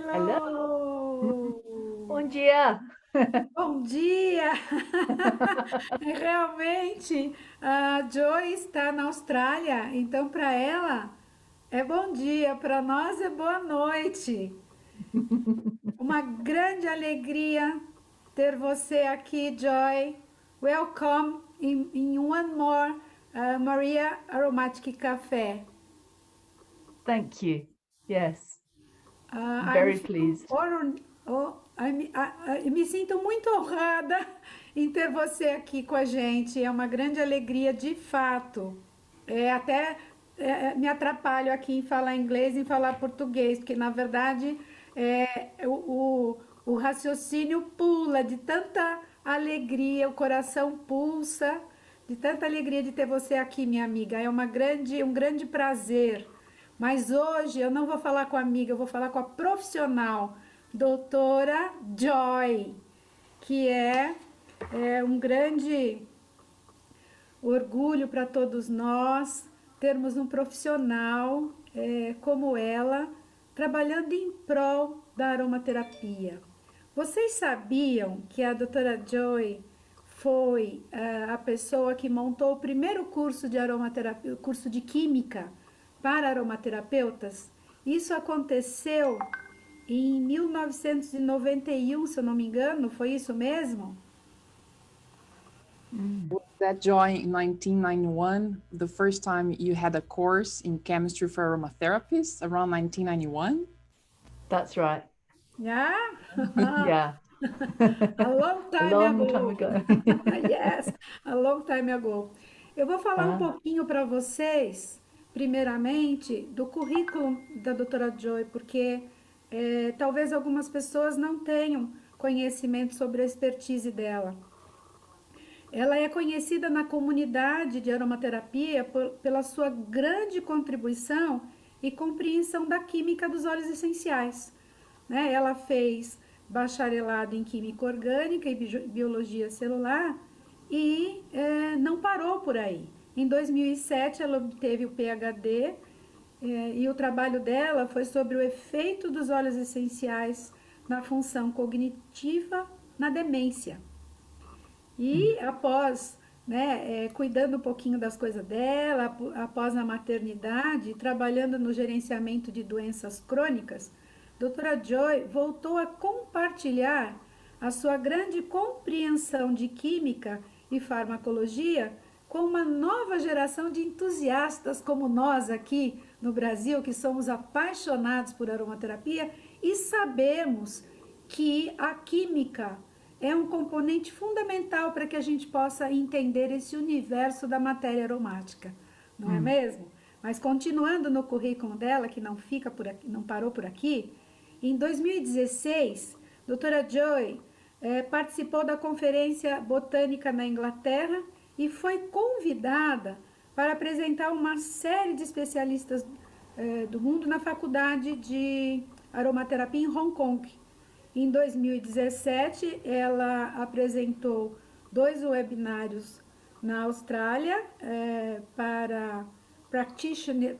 Hello. Hello! Bom dia. Bom dia! Realmente, a Joy está na Austrália, então para ela é bom dia, para nós é boa noite. Uma grande alegria ter você aqui, Joy. Welcome in one more Maria Aromatic Café. Thank you. Yes, I'm very feel pleased. me sinto muito honrada em ter você aqui com a gente. É uma grande alegria, de fato. Até me atrapalho aqui em falar inglês e em falar português, porque na verdade o raciocínio pula de tanta alegria, o coração pulsa de tanta alegria de ter você aqui, minha amiga. Um grande prazer. Mas hoje eu não vou falar com a amiga, eu vou falar com a profissional, doutora Joy, que é um grande orgulho para todos nós termos um profissional como ela trabalhando em prol da aromaterapia. Vocês sabiam que a doutora Joy foi a pessoa que montou o primeiro curso de aromaterapia, o curso de química para aromaterapeutas? Isso aconteceu em 1991, se eu não me engano, foi isso mesmo? Mm, That joined in 1991, the first time you had a course in chemistry for aromatherapists around 1991? that's right. Yeah, Yeah. a long A time long time ago. ago. Yes, a long time ago. Eu vou falar um Ah, pouquinho para vocês, primeiramente, do currículo da doutora Joy, porque talvez algumas pessoas não tenham conhecimento sobre a expertise dela. Ela é conhecida na comunidade de aromaterapia pela sua grande contribuição e compreensão da química dos óleos essenciais. Né? Ela fez bacharelado em Química Orgânica e Biologia Celular e não parou por aí. Em 2007, ela obteve o PhD e o trabalho dela foi sobre o efeito dos óleos essenciais na função cognitiva na demência. E após, cuidando um pouquinho das coisas dela, após a maternidade, trabalhando no gerenciamento de doenças crônicas, doutora Joy voltou a compartilhar a sua grande compreensão de química e farmacologia com uma nova geração de entusiastas como nós aqui no Brasil, que somos apaixonados por aromaterapia e sabemos que a química é um componente fundamental para que a gente possa entender esse universo da matéria aromática, não é mm, mesmo? Mas continuando no currículo dela, que não fica por aqui, não parou por aqui, em 2016, doutora Joy participou da Conferência Botânica na Inglaterra e foi convidada para apresentar uma série de especialistas do mundo na Faculdade de Aromaterapia em Hong Kong. Em 2017, ela apresentou 2 webinários na Austrália para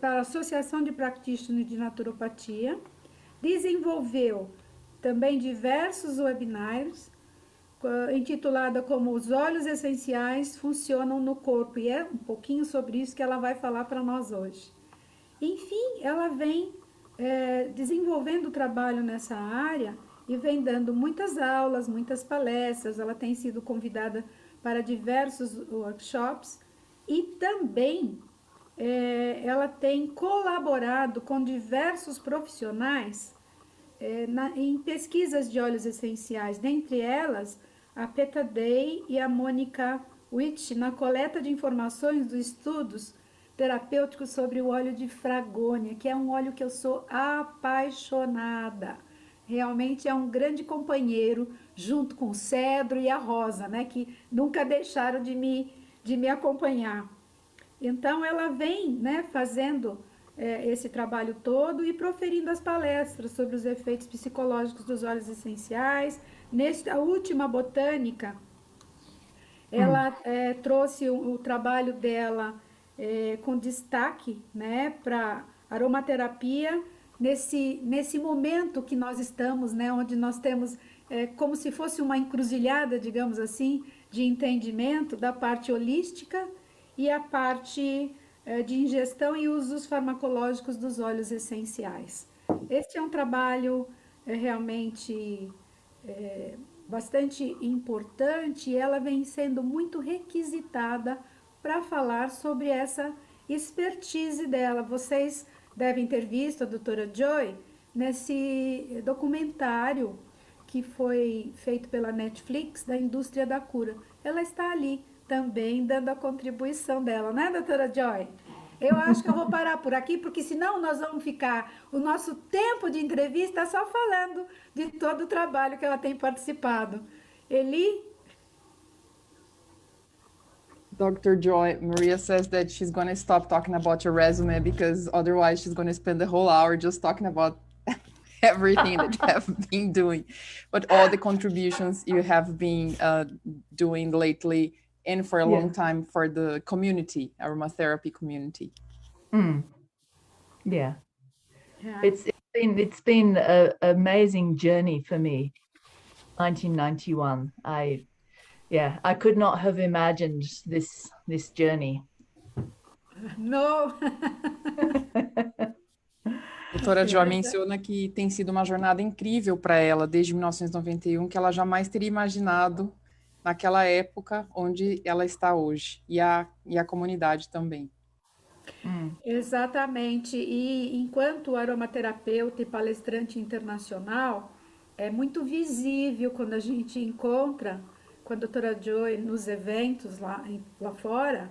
a Associação de Practitioners de Naturopatia. Desenvolveu também diversos webinários intitulada como Os Óleos Essenciais Funcionam no Corpo. E é um pouquinho sobre isso que ela vai falar para nós hoje. Enfim, ela vem desenvolvendo o trabalho nessa área e vem dando muitas aulas, muitas palestras. Ela tem sido convidada para diversos workshops e também ela tem colaborado com diversos profissionais em pesquisas de óleos essenciais, dentre elas a Peta Day e a Mônica Witt, na coleta de informações dos estudos terapêuticos sobre o óleo de fragônia, que é um óleo que eu sou apaixonada. Realmente é um grande companheiro, junto com o cedro e a rosa, né, que nunca deixaram de me acompanhar. Então ela vem, né, fazendo esse trabalho todo e proferindo as palestras sobre os efeitos psicológicos dos óleos essenciais. Nesta última botânica, mm, ela trouxe o trabalho dela com destaque, né, para aromaterapia nesse momento que nós estamos, né, onde nós temos como se fosse uma encruzilhada, digamos assim, de entendimento da parte holística e a parte de ingestão e usos farmacológicos dos óleos essenciais. Este é um trabalho realmente bastante importante e ela vem sendo muito requisitada para falar sobre essa expertise dela. Vocês devem ter visto a doutora Joy nesse documentário que foi feito pela Netflix da indústria da cura. Ela está ali também dando a contribuição dela, né, doutora Joy? Eu acho que eu vou parar por aqui, porque senão nós vamos ficar o nosso tempo de entrevista só falando de todo o trabalho que ela tem participado. Eli? Dr. Joy, Maria says that she's going to stop talking about your resume because otherwise she's going to spend the whole hour just talking about everything that you have been doing, but all the contributions you have been doing lately and for a long time for the community, aromatherapy community. Yeah. It's been an amazing journey for me. 1991. I could not have imagined this journey. No. Doutora Joy menciona que tem sido uma jornada incrível para ela desde 1991, que ela jamais teria imaginado naquela época onde ela está hoje, e a comunidade também. Exatamente. E enquanto aromaterapeuta e palestrante internacional, é muito visível quando a gente encontra com a doutora Joy nos eventos lá fora,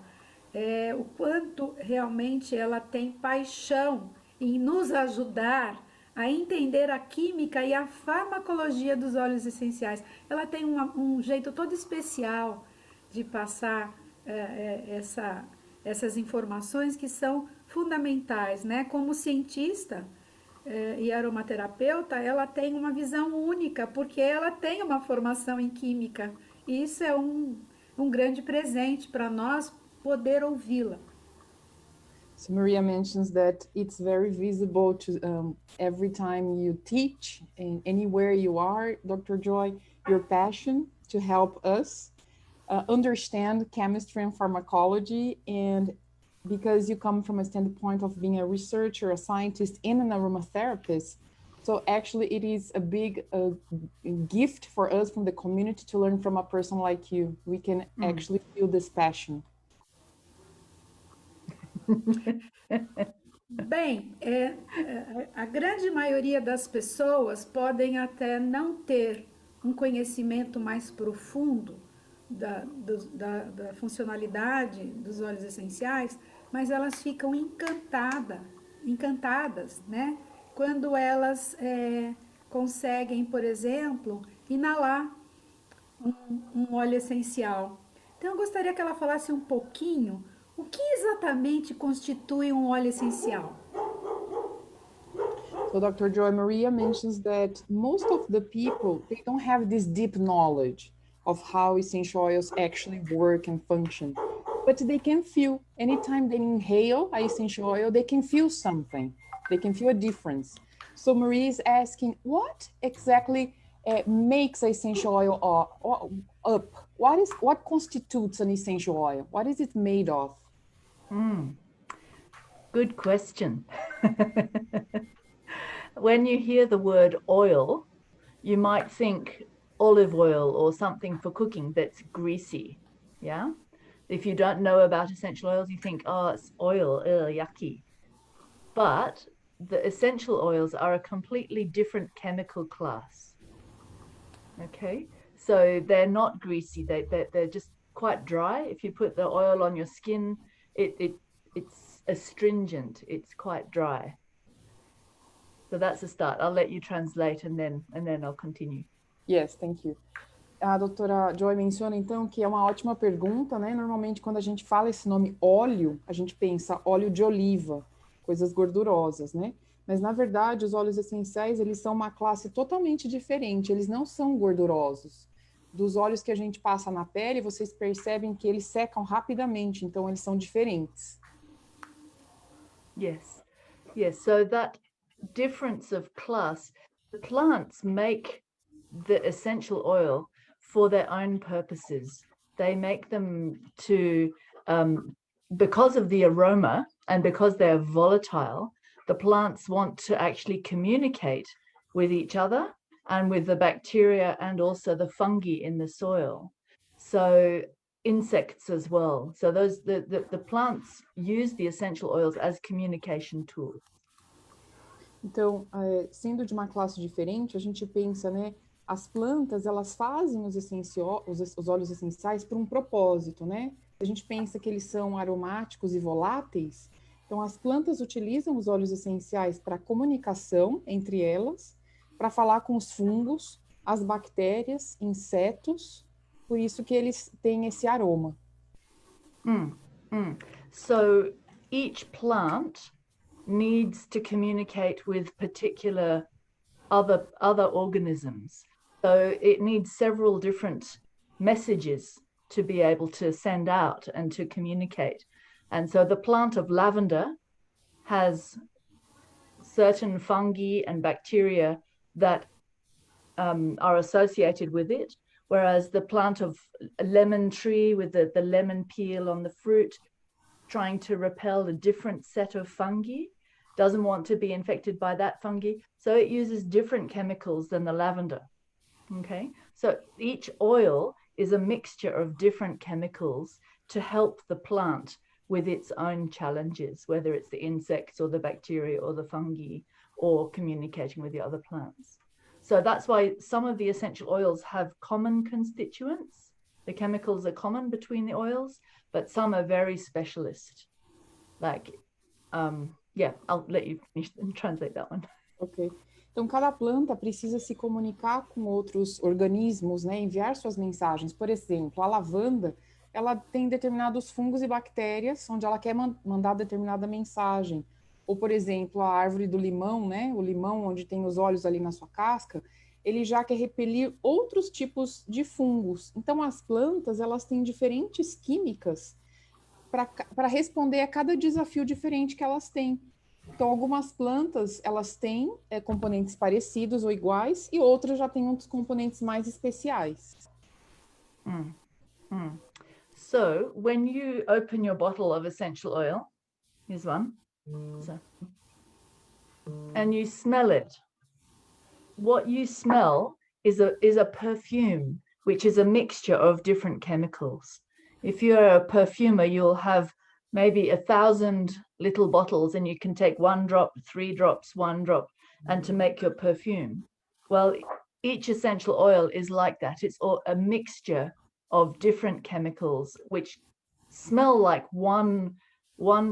o quanto realmente ela tem paixão em nos ajudar a entender a química e a farmacologia dos óleos essenciais. Ela tem um jeito todo especial de passar essas informações que são fundamentais, né? Como cientista e aromaterapeuta, ela tem uma visão única, porque ela tem uma formação em química. E isso é um grande presente para nós poder ouvi-la. So Maria mentions that it's very visible to every time you teach and anywhere you are, Dr. Joy, your passion to help us understand chemistry and pharmacology, and because you come from a standpoint of being a researcher, a scientist, and an aromatherapist, so actually it is a big gift for us from the community to learn from a person like you. We can actually feel this passion. Bem, a grande maioria das pessoas podem até não ter um conhecimento mais profundo da funcionalidade dos óleos essenciais, mas elas ficam encantadas, né? Quando elas conseguem, por exemplo, inalar um óleo essencial. Então, eu gostaria que ela falasse um pouquinho o que exatamente constitui um óleo essencial. So Dr. Joy, Maria mentions that most of the people, they don't have this deep knowledge of how essential oils actually work and function, but they can feel, anytime they inhale an essential oil, they can feel something, they can feel a difference. So Maria is asking, what exactly makes an essential oil up? What constitutes an essential oil? What is it made of? Good question. When you hear the word oil, you might think olive oil or something for cooking that's greasy. Yeah. If you don't know about essential oils, you think, oh, it's oil, yucky. But the essential oils are a completely different chemical class. Okay. So they're not greasy. They're just quite dry. If you put the oil on your skin, it's astringent. It's quite dry. So that's a start. I'll let you translate and then I'll continue. Yes, thank you. A doutora Joy menciona, então, que é uma ótima pergunta, né? Normalmente, quando a gente fala esse nome óleo, a gente pensa óleo de oliva, coisas gordurosas, né? Mas, na verdade, os óleos essenciais, eles são uma classe totalmente diferente. Eles não são gordurosos. Dos óleos que a gente passa na pele, vocês percebem que eles secam rapidamente, então eles são diferentes. Yes. So that difference of class. The plants make the essential oil for their own purposes. They make them to, because of the aroma and because they're volatile, the plants want to actually communicate with each other and with the bacteria and also the fungi in the soil. So insects as well. So the plants use the essential oils as communication tools. Então, sendo de uma classe diferente, a gente pensa, né? As plantas, elas fazem os óleos essenciais por um propósito, né? A gente pensa que eles são aromáticos e voláteis. Então, as plantas utilizam os óleos essenciais para comunicação entre elas, para falar com os fungos, as bactérias, insetos. Por isso que eles têm esse aroma. So each plant needs to communicate with particular other organisms. So it needs several different messages to be able to send out and to communicate. And so the plant of lavender has certain fungi and bacteria that are associated with it, whereas the plant of a lemon tree with the lemon peel on the fruit, trying to repel a different set of fungi, doesn't want to be infected by that fungi, so it uses different chemicals than the lavender. Okay, so each oil is a mixture of different chemicals to help the plant with its own challenges, whether it's the insects or the bacteria or the fungi or communicating with the other plants. So that's why some of the essential oils have common constituents. The chemicals are common between the oils, but some are very specialist. Like, yeah, I'll let you finish and translate that one. Ok. Então, cada planta precisa se comunicar com outros organismos, né? Enviar suas mensagens. Por exemplo, a lavanda, ela tem determinados fungos e bactérias onde ela quer mandar determinada mensagem. Ou, por exemplo, a árvore do limão, né? O limão, onde tem os olhos ali na sua casca, ele já quer repelir outros tipos de fungos. Então, as plantas, elas têm diferentes químicas para responder a cada desafio diferente que elas têm. Então, algumas plantas, elas têm componentes parecidos ou iguais, e outras já têm outros componentes mais especiais. So, when you open your bottle of essential oil, here's one, so, and you smell it, what you smell is a perfume, which is a mixture of different chemicals. If you're a perfumer, you'll have maybe 1,000 little bottles and you can take 1 drop, 3 drops, 1 drop, and to make your perfume. Well, each essential oil is like that. It's a mixture of different chemicals which smell like one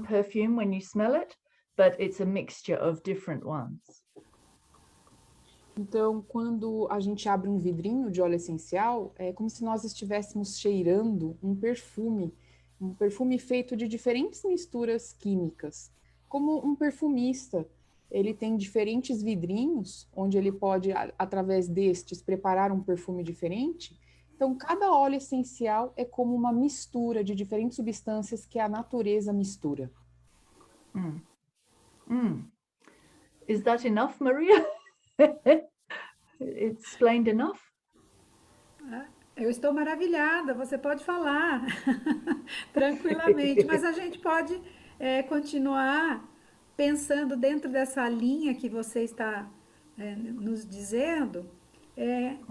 perfume when you smell it, but it's a mixture of different ones. Então, quando a gente abre um vidrinho de óleo essencial, é como se nós estivéssemos cheirando um perfume feito de diferentes misturas químicas. Como um perfumista, ele tem diferentes vidrinhos, onde ele pode, através destes, preparar um perfume diferente. Então, cada óleo essencial é como uma mistura de diferentes substâncias que a natureza mistura. Is that enough, Maria? It's explained enough? Eu estou maravilhada, você pode falar tranquilamente, mas a gente pode continuar pensando dentro dessa linha que você está nos dizendo,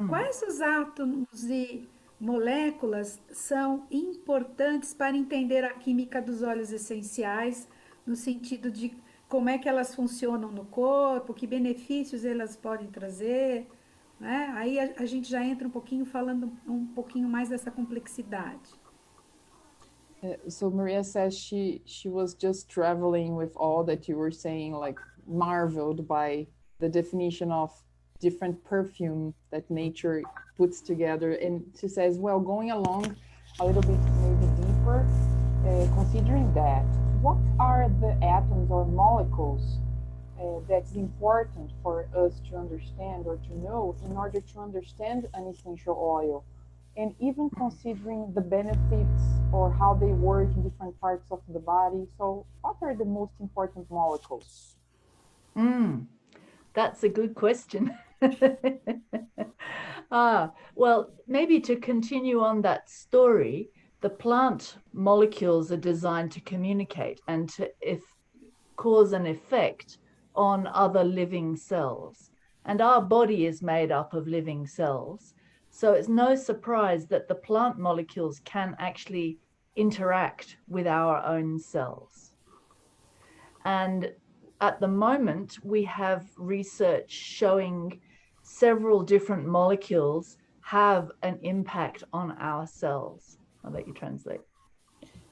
quais os átomos e moléculas são importantes para entender a química dos óleos essenciais, no sentido de como é que elas funcionam no corpo, que benefícios elas podem trazer, né? Aí a gente já entra um pouquinho falando um pouquinho mais dessa complexidade. So Maria says she was just traveling with all that you were saying, like marveled by the definition of different perfume that nature puts together. And she says, well, going along a little bit maybe deeper, considering that, what are the atoms or molecules that's important for us to understand or to know in order to understand an essential oil? And even considering the benefits or how they work in different parts of the body. So what are the most important molecules? That's a good question. Well, maybe to continue on that story, the plant molecules are designed to communicate and to cause an effect on other living cells. And our body is made up of living cells. So it's no surprise that the plant molecules can actually interact with our own cells. And at the moment, we have research showing several different molecules have an impact on our cells. I'll let you translate.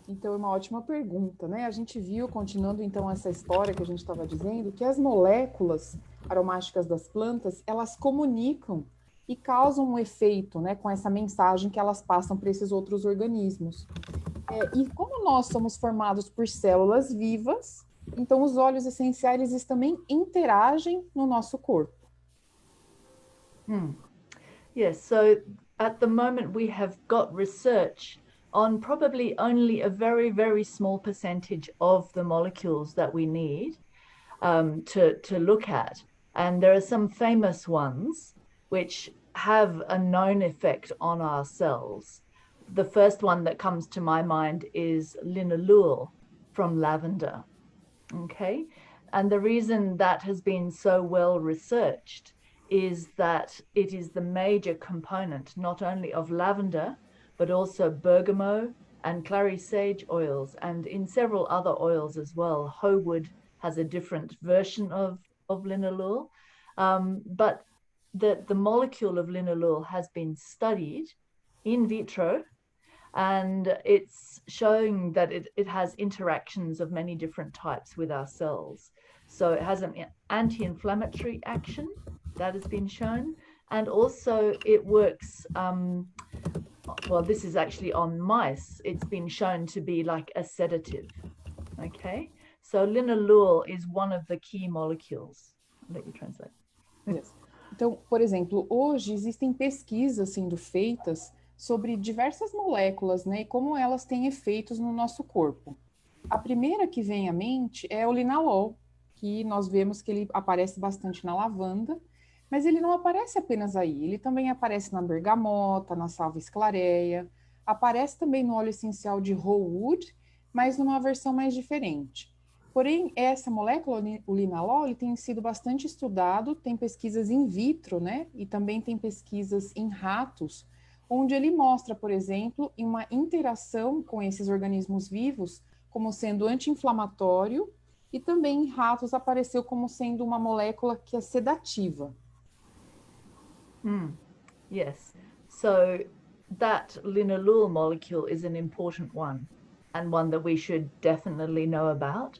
Então, é uma ótima pergunta, né? A gente viu, continuando então essa história que a gente estava dizendo, que as moléculas aromáticas das plantas, elas comunicam e causam um efeito, né, com essa mensagem que elas passam para esses outros organismos. E como nós somos formados por células vivas, então os óleos essenciais eles também interagem no nosso corpo. Yes, so at the moment we have got research on probably only a very, very small percentage of the molecules that we need to look at. And there are some famous ones which have a known effect on our cells. The first one that comes to my mind is linalool from lavender. Okay. And the reason that has been so well researched is that it is the major component not only of lavender, but also bergamot and clary sage oils, and in several other oils as well. Howood has a different version of linalool. But the molecule of linalool has been studied in vitro, and it's showing that it has interactions of many different types with our cells. So it has an anti-inflammatory action that has been shown, and also it works, well, this is actually on mice. It's been shown to be like a sedative, okay? So linalool is one of the key molecules. I'll let you translate. Yes. Então, por exemplo, hoje existem pesquisas sendo feitas sobre diversas moléculas, né, e como elas têm efeitos no nosso corpo. A primeira que vem à mente é o linalol, que nós vemos que ele aparece bastante na lavanda, mas ele não aparece apenas aí, ele também aparece na bergamota, na salva esclareia, aparece também no óleo essencial de Howood, mas numa versão mais diferente. Porém, essa molécula, o linalol, ele tem sido bastante estudado, tem pesquisas in vitro, né, e também tem pesquisas em ratos, onde ele mostra, por exemplo, uma interação com esses organismos vivos como sendo anti-inflamatório, e também em ratos apareceu como sendo uma molécula que é sedativa. Yes, so that linalool molecule is an important one, and one that we should definitely know about.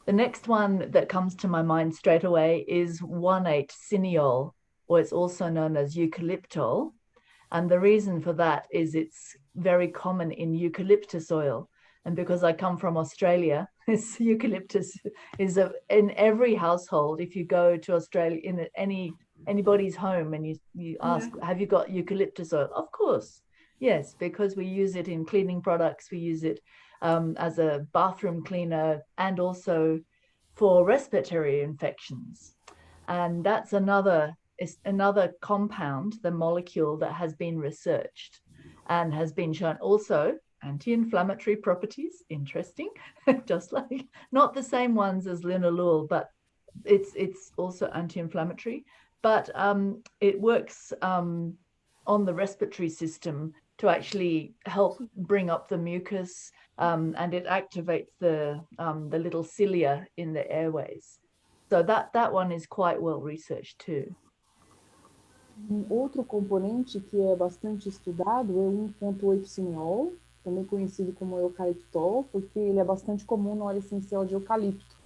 The next one that comes to my mind straight away is 1,8-cineol, or it's also known as eucalyptol. And the reason for that is it's very common in eucalyptus oil. And because I come from Australia, this eucalyptus is in every household. If you go to Australia in anybody's home and you ask, have you got eucalyptus oil? Of course, yes, because we use it in cleaning products. We use it as a bathroom cleaner and also for respiratory infections. And that's another compound, the molecule that has been researched and has been shown also anti-inflammatory properties. Interesting. Just like not the same ones as linalool, but it's also anti-inflammatory, but it works on the respiratory system to actually help bring up the mucus, and it activates the little cilia in the airways. So that one is quite well researched too. Outro componente que é bastante estudado é o 1,8-cineol, também conhecido como eucaliptol, porque ele é bastante comum no óleo essencial de eucalipto.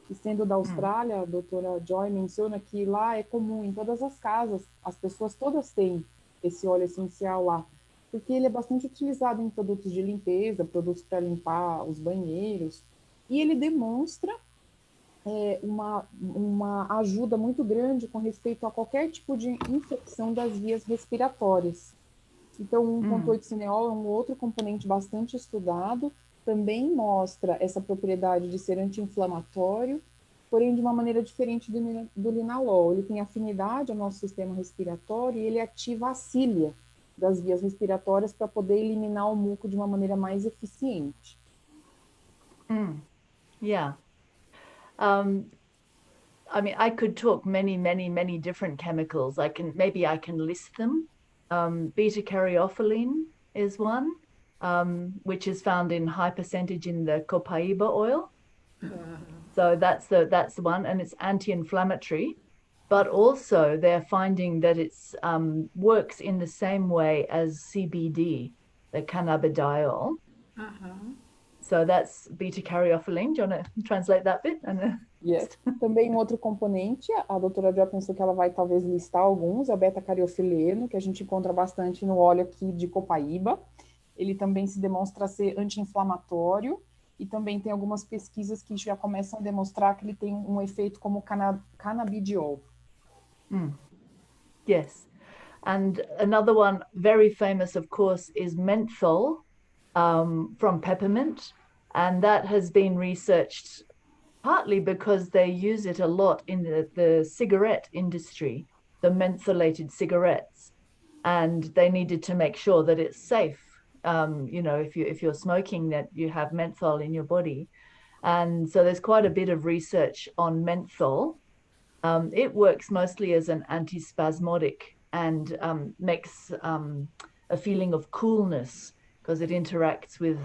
E sendo da Austrália, a doutora Joy menciona que lá é comum em todas as casas, as pessoas todas têm esse óleo essencial lá, porque ele é bastante utilizado em produtos de limpeza, produtos para limpar os banheiros, e ele demonstra uma ajuda muito grande com respeito a qualquer tipo de infecção das vias respiratórias. Então, o 1,8-cineol é um outro componente bastante estudado, também mostra essa propriedade de ser anti-inflamatório porém de uma maneira diferente do linalol. Ele tem afinidade ao nosso sistema respiratório e ele ativa a cília das vias respiratórias para poder eliminar o muco de uma maneira mais eficiente. Yeah. I mean, I could talk many different chemicals. Maybe I can list them. Beta caryophyllene is one, which is found in high percentage in the copaiba oil. So that's the one, and it's anti-inflammatory. But also they're finding that it's works in the same way as CBD, the cannabidiol. So that's beta caryophyllene. Do you want to translate that bit? Yes. Também um outro componente, a doutora Jo pensou que ela vai talvez listar alguns, é o beta-cariofileno, que a gente encontra bastante no óleo aqui de copaíba. Ele também se demonstra ser anti-inflamatório e também tem algumas pesquisas que já começam a demonstrar que ele tem um efeito como cannabidiol. Yes. And another one very famous, of course, is menthol from peppermint. And that has been researched partly because they use it a lot in the cigarette industry, the mentholated cigarettes. And they needed to make sure that it's safe. If you're smoking, that you have menthol in your body. And so there's quite a bit of research on menthol. It works mostly as an antispasmodic and makes a feeling of coolness because it interacts with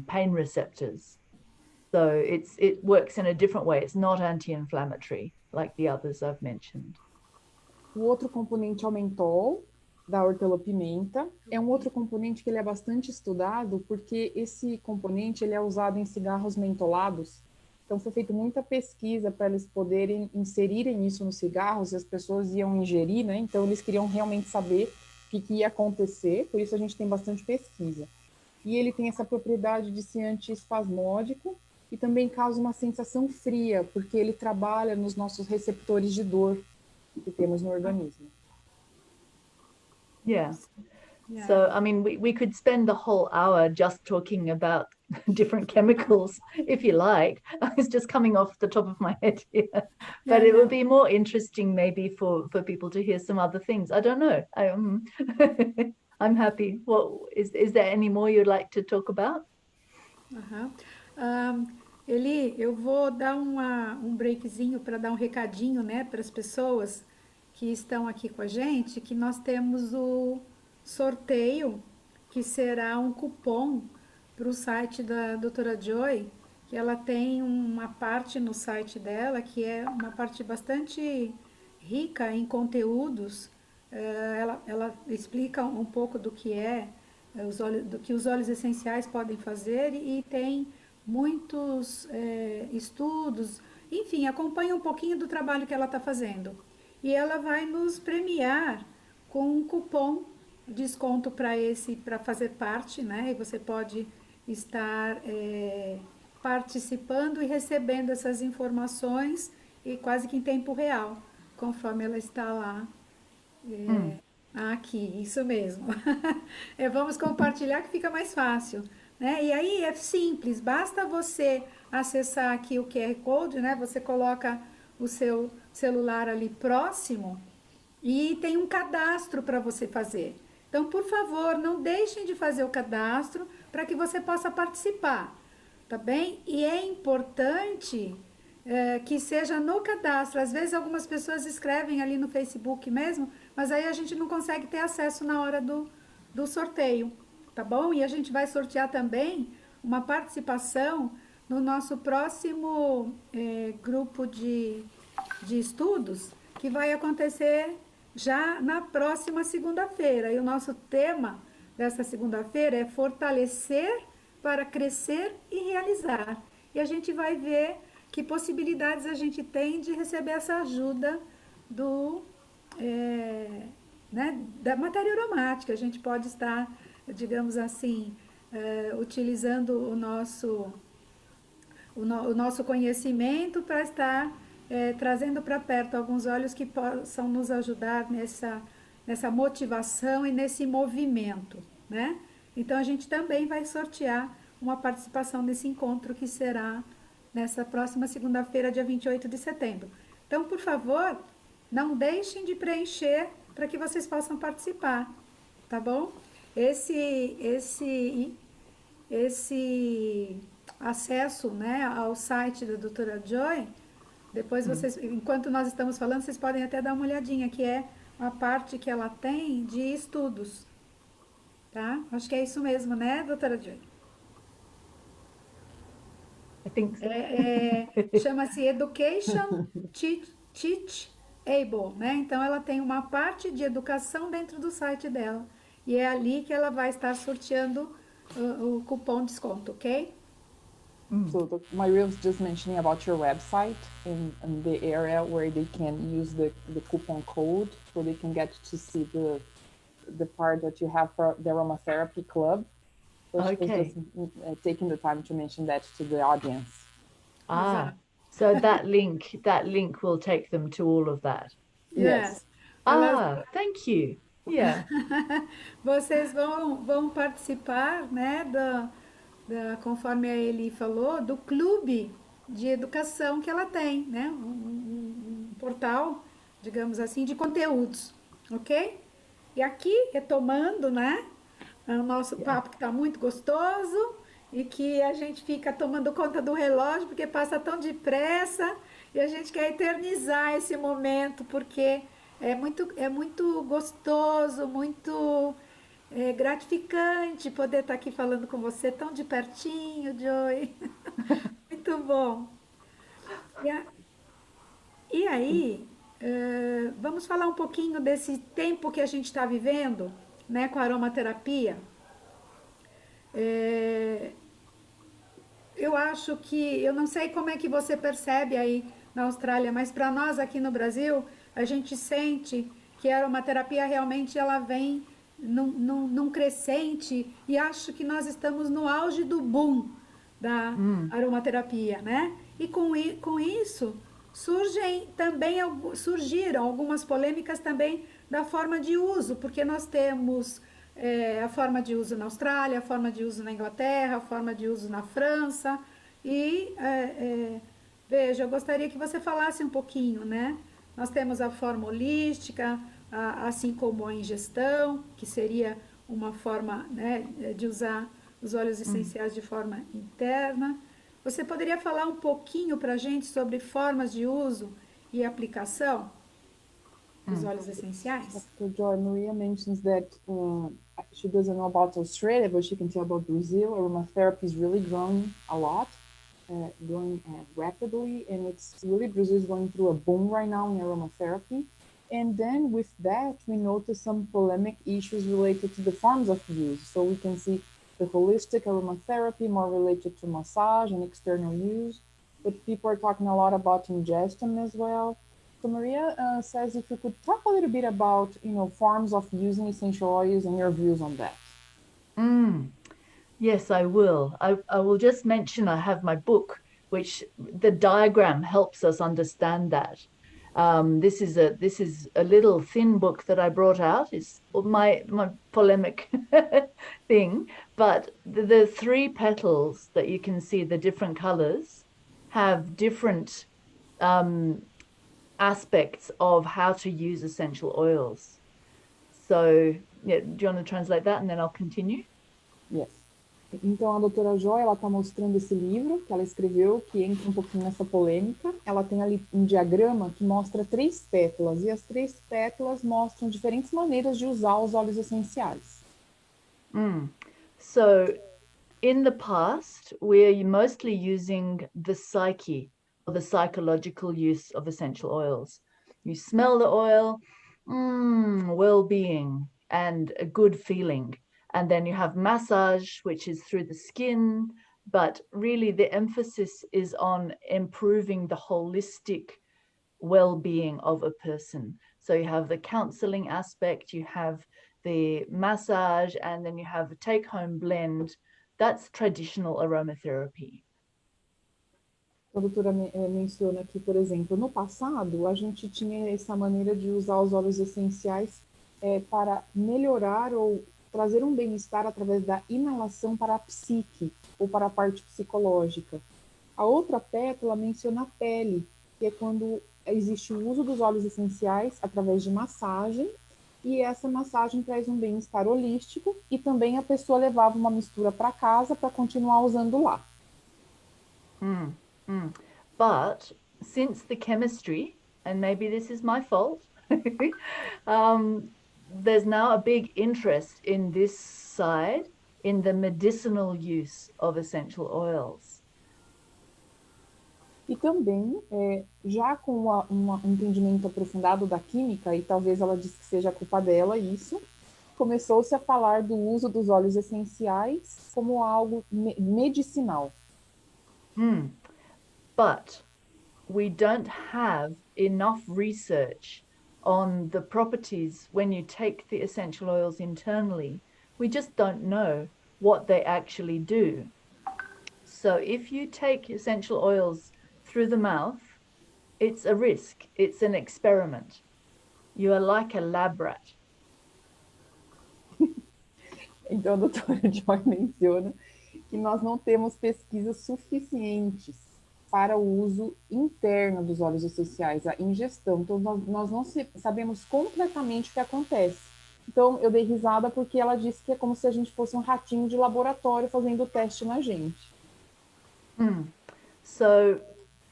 pain receptors. So it works in a different way. It's not anti-inflammatory like the others I've mentioned. O outro componente é o mentol, da hortelã-pimenta. É um outro componente que ele é bastante estudado porque esse componente ele é usado em cigarros mentolados. Então foi feita muita pesquisa para eles poderem inserirem isso nos cigarros e as pessoas iam ingerir, né? Então eles queriam realmente saber o que ia acontecer, por isso a gente tem bastante pesquisa. E ele tem essa propriedade de ser antiespasmódico e também causa uma sensação fria, porque ele trabalha nos nossos receptores de dor que temos no organismo. Yeah. So, I mean, we could spend the whole hour just talking about different chemicals, if you like. It's just coming off the top of my head here. But it would be more interesting maybe for people to hear some other things. I don't know. I'm happy. Is there any more you'd like to talk about? Eli, eu vou dar um breakzinho para dar um recadinho, né, para as pessoas que estão aqui com a gente, que nós temos o sorteio, que será um cupom para o site da doutora Joy, que ela tem uma parte no site dela, que é uma parte bastante rica em conteúdos. Ela explica um pouco do que do que os óleos essenciais podem fazer e tem muitos estudos, enfim, acompanha um pouquinho do trabalho que ela está fazendo. E ela vai nos premiar com um cupom de desconto para fazer parte, né? E você pode estar participando e recebendo essas informações e quase que em tempo real, conforme ela está lá. Aqui, isso mesmo. Vamos compartilhar que fica mais fácil. Né? E aí é simples, basta você acessar aqui o QR Code, né? Você coloca o seu celular ali próximo e tem um cadastro para você fazer. Então, por favor, não deixem de fazer o cadastro para que você possa participar, tá bem? E é importante que seja no cadastro. Às vezes algumas pessoas escrevem ali no Facebook mesmo, mas aí a gente não consegue ter acesso na hora do sorteio. Tá bom? E a gente vai sortear também uma participação no nosso próximo grupo de estudos, que vai acontecer já na próxima segunda-feira. E o nosso tema dessa segunda-feira é fortalecer para crescer e realizar. E a gente vai ver que possibilidades a gente tem de receber essa ajuda da matéria aromática. A gente pode estar, digamos assim, utilizando o nosso conhecimento para estar trazendo para perto alguns óleos que possam nos ajudar nessa motivação e nesse movimento, né? Então, a gente também vai sortear uma participação nesse encontro que será nessa próxima segunda-feira, dia 28 de setembro. Então, por favor, não deixem de preencher para que vocês possam participar, tá bom? Esse acesso, né, ao site da doutora Joy, depois vocês, enquanto nós estamos falando, vocês podem até dar uma olhadinha, que é a parte que ela tem de estudos, tá? Acho que é isso mesmo, né, doutora Joy? I think so. Chama-se Education Teach Able, né? Então ela tem uma parte de educação dentro do site dela. E é ali que ela vai estar sorteando o cupom de desconto, ok? So Maria was just mentioning about your website and the area where they can use the coupon code so they can get to see the part that you have for the aromatherapy club. So she was Okay. just taking the time to mention that to the audience. Ah, so that link will take them to all of that. Yes. Ah, thank you. Yeah. Vocês vão participar, né, conforme a Eli falou, do clube de educação que ela tem, né? Um portal, digamos assim, de conteúdos, ok? E aqui, retomando, né, o nosso papo que está muito gostoso e que a gente fica tomando conta do relógio porque passa tão depressa e a gente quer eternizar esse momento porque é muito gostoso, muito gratificante poder estar aqui falando com você tão de pertinho, Joy. Muito bom. E, a- e aí, vamos falar um pouquinho desse tempo que a gente está vivendo, né, com a aromaterapia. É, eu acho que, eu não sei como é que você percebe aí na Austrália, mas para nós aqui no Brasil, a gente sente que a aromaterapia realmente ela vem num crescente e acho que nós estamos no auge do boom da aromaterapia, né? E com isso surgiram algumas polêmicas também da forma de uso, porque nós temos a forma de uso na Austrália, a forma de uso na Inglaterra, a forma de uso na França. E veja, eu gostaria que você falasse um pouquinho, né? Nós temos a forma holística, assim como a ingestão, que seria uma forma, né, de usar os óleos essenciais de forma interna. Você poderia falar um pouquinho para a gente sobre formas de uso e aplicação dos óleos essenciais? Dr. Joy, Maria mentions that she doesn't know about Australia, but she can tell about Brazil. Aromatherapy is really growing a lot, growing rapidly, and it's really Brazil is going through a boom right now in aromatherapy. And then with that, we notice some polemic issues related to the forms of use. So we can see the holistic aromatherapy more related to massage and external use, but people are talking a lot about ingestion as well. So Maria says if you could talk a little bit about, forms of using essential oils and your views on that. Yes, I will. I will just mention I have my book, which the diagram helps us understand that. This is a little thin book that I brought out. It's my polemic thing, but the three petals that you can see, the different colors, have different aspects of how to use essential oils. So, yeah, do you want to translate that and then I'll continue? Yes. Então, a doutora Joy, ela está mostrando esse livro que ela escreveu, que entra um pouquinho nessa polêmica. Ela tem ali um diagrama que mostra 3 pétalas, e as 3 pétalas mostram diferentes maneiras de usar os óleos essenciais. So, in the past, we're mostly using the psyche, or the psychological use of essential oils. You smell the oil, well-being and a good feeling. And then you have massage, which is through the skin, but really the emphasis is on improving the holistic well-being of a person. So you have the counseling aspect, you have the massage, and then you have a take-home blend. That's traditional aromatherapy. A doutora menciona que, por exemplo, no passado, a gente tinha essa maneira de usar os óleos essenciais para melhorar ou trazer um bem-estar através da inalação para a psique ou para a parte psicológica. A outra pétala menciona a pele, que é quando existe o uso dos óleos essenciais através de massagem, e essa massagem traz um bem-estar holístico, e também a pessoa levava uma mistura para casa para continuar usando lá. Mm, mm. But since the chemistry, and maybe this is my fault, there's now a big interest in this side in the medicinal use of essential oils. E também, já com um entendimento aprofundado da química, e talvez ela disse que seja culpa dela isso, começou-se a falar do uso dos óleos essenciais como algo medicinal. But we don't have enough research on the properties when you take the essential oils internally. We just don't know what they actually do. So if you take essential oils through the mouth, it's a risk, it's an experiment. You are like a lab rat. Então, a doutora Joy menciona que nós não temos pesquisas suficientes para o uso interno dos óleos essenciais, a ingestão. Então, nós não sabemos completamente o que acontece. Então, eu dei risada porque ela disse que é como se a gente fosse um ratinho de laboratório fazendo o teste na gente. So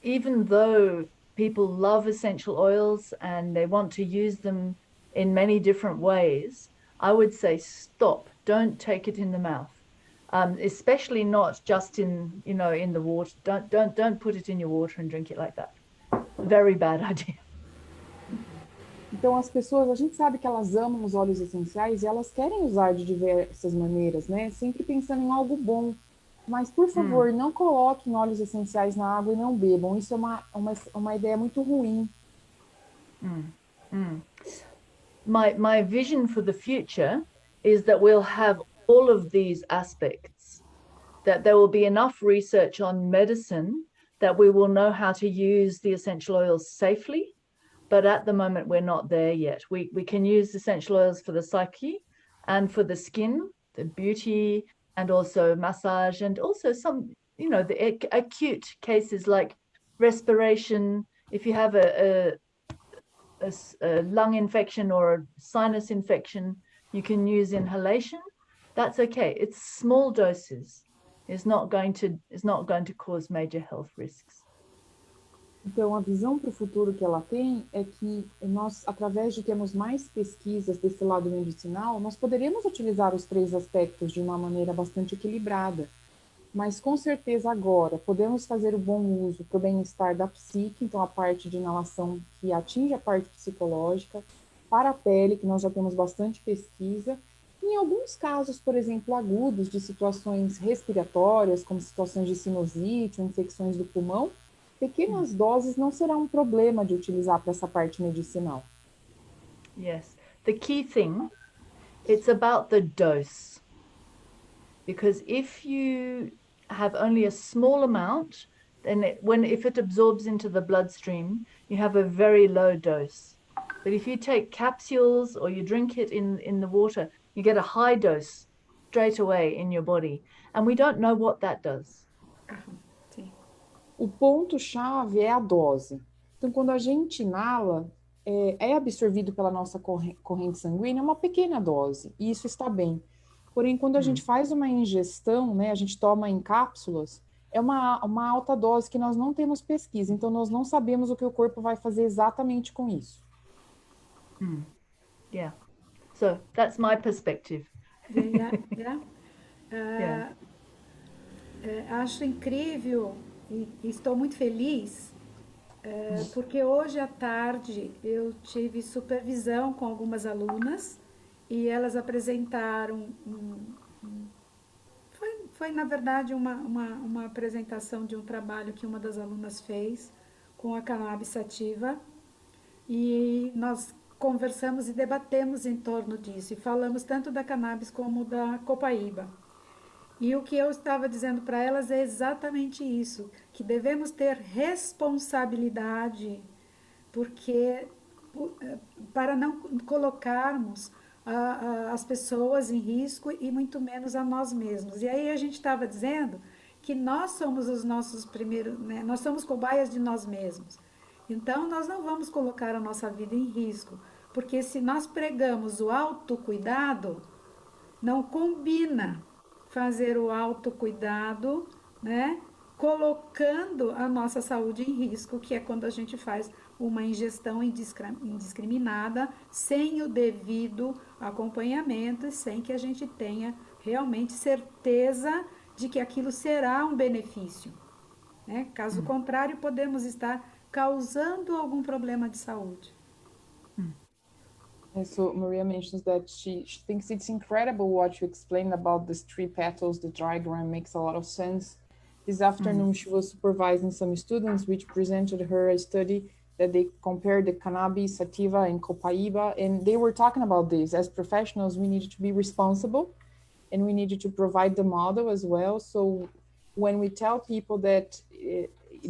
even though people love essential oils and they want to use them in many different ways, I would say stop. Don't take it in the mouth. Especially not just in the water. Don't put it in your water and drink it like that. Very bad idea. Então, as pessoas, a gente sabe que elas amam os óleos essenciais e elas querem usar de diversas maneiras, né? Sempre pensando em algo bom. Mas, por favor, não coloquem óleos essenciais na água e não bebam. Isso é uma ideia muito ruim. My vision for the future is that we'll have all of these aspects, that there will be enough research on medicine that we will know how to use the essential oils safely. But at the moment, we're not there yet. We can use essential oils for the psyche and for the skin, the beauty, and also massage, and also some, the acute cases like respiration. If you have a lung infection or a sinus infection, you can use inhalation. That's okay. It's small doses. It's not going to cause major health risks. Então, a visão para o futuro que ela tem é que nós, através de termos mais pesquisas desse lado medicinal, nós poderíamos utilizar os três aspectos de uma maneira bastante equilibrada. Mas, com certeza, agora, podemos fazer o bom uso para o bem-estar da psique, então a parte de inalação que atinge a parte psicológica, para a pele, que nós já temos bastante pesquisa, e em alguns casos, por exemplo, agudos, de situações respiratórias, como situações de sinusite ou infecções do pulmão, pequenas doses não serão um problema de utilizar para essa parte medicinal. Yes. The key thing, it's about the dose. Because if you have only a small amount, then if it absorbs into the bloodstream, you have a very low dose. But if you take capsules or you drink it in the water, you get a high dose straight away in your body. And we don't know what that does. Sim. O ponto-chave é a dose. Então, quando a gente inala, é absorvido pela nossa corrente sanguínea uma pequena dose, e isso está bem. Porém, quando a gente faz uma ingestão, né, a gente toma em cápsulas, é uma alta dose que nós não temos pesquisa, então nós não sabemos o que o corpo vai fazer exatamente com isso. Yeah. So that's my perspective. Yeah. Acho incrível e estou muito feliz porque hoje à tarde eu tive supervisão com algumas alunas e elas apresentaram foi na verdade uma apresentação de um trabalho que uma das alunas fez com a cannabis sativa e nós conversamos e debatemos em torno disso e falamos tanto da cannabis como da copaíba. E o que eu estava dizendo para elas é exatamente isso, que devemos ter responsabilidade, porque para não colocarmos as pessoas em risco e muito menos a nós mesmos. E aí a gente estava dizendo que nós somos os nossos primeiros, né? Nós somos cobaias de nós mesmos. Então, nós não vamos colocar a nossa vida em risco, porque se nós pregamos o autocuidado, não combina fazer o autocuidado, né? Colocando a nossa saúde em risco, que é quando a gente faz uma ingestão indiscriminada, sem o devido acompanhamento e sem que a gente tenha realmente certeza de que aquilo será um benefício, né? Caso contrário, podemos estar causando algum problema de saúde. And so Maria mentions that she thinks it's incredible what you explained about these three petals. The diagram makes a lot of sense. This afternoon, she was supervising some students, which presented her a study that they compared the cannabis, sativa, and copaiba, and they were talking about this. As professionals, we needed to be responsible, and we needed to provide the model as well. So when we tell people that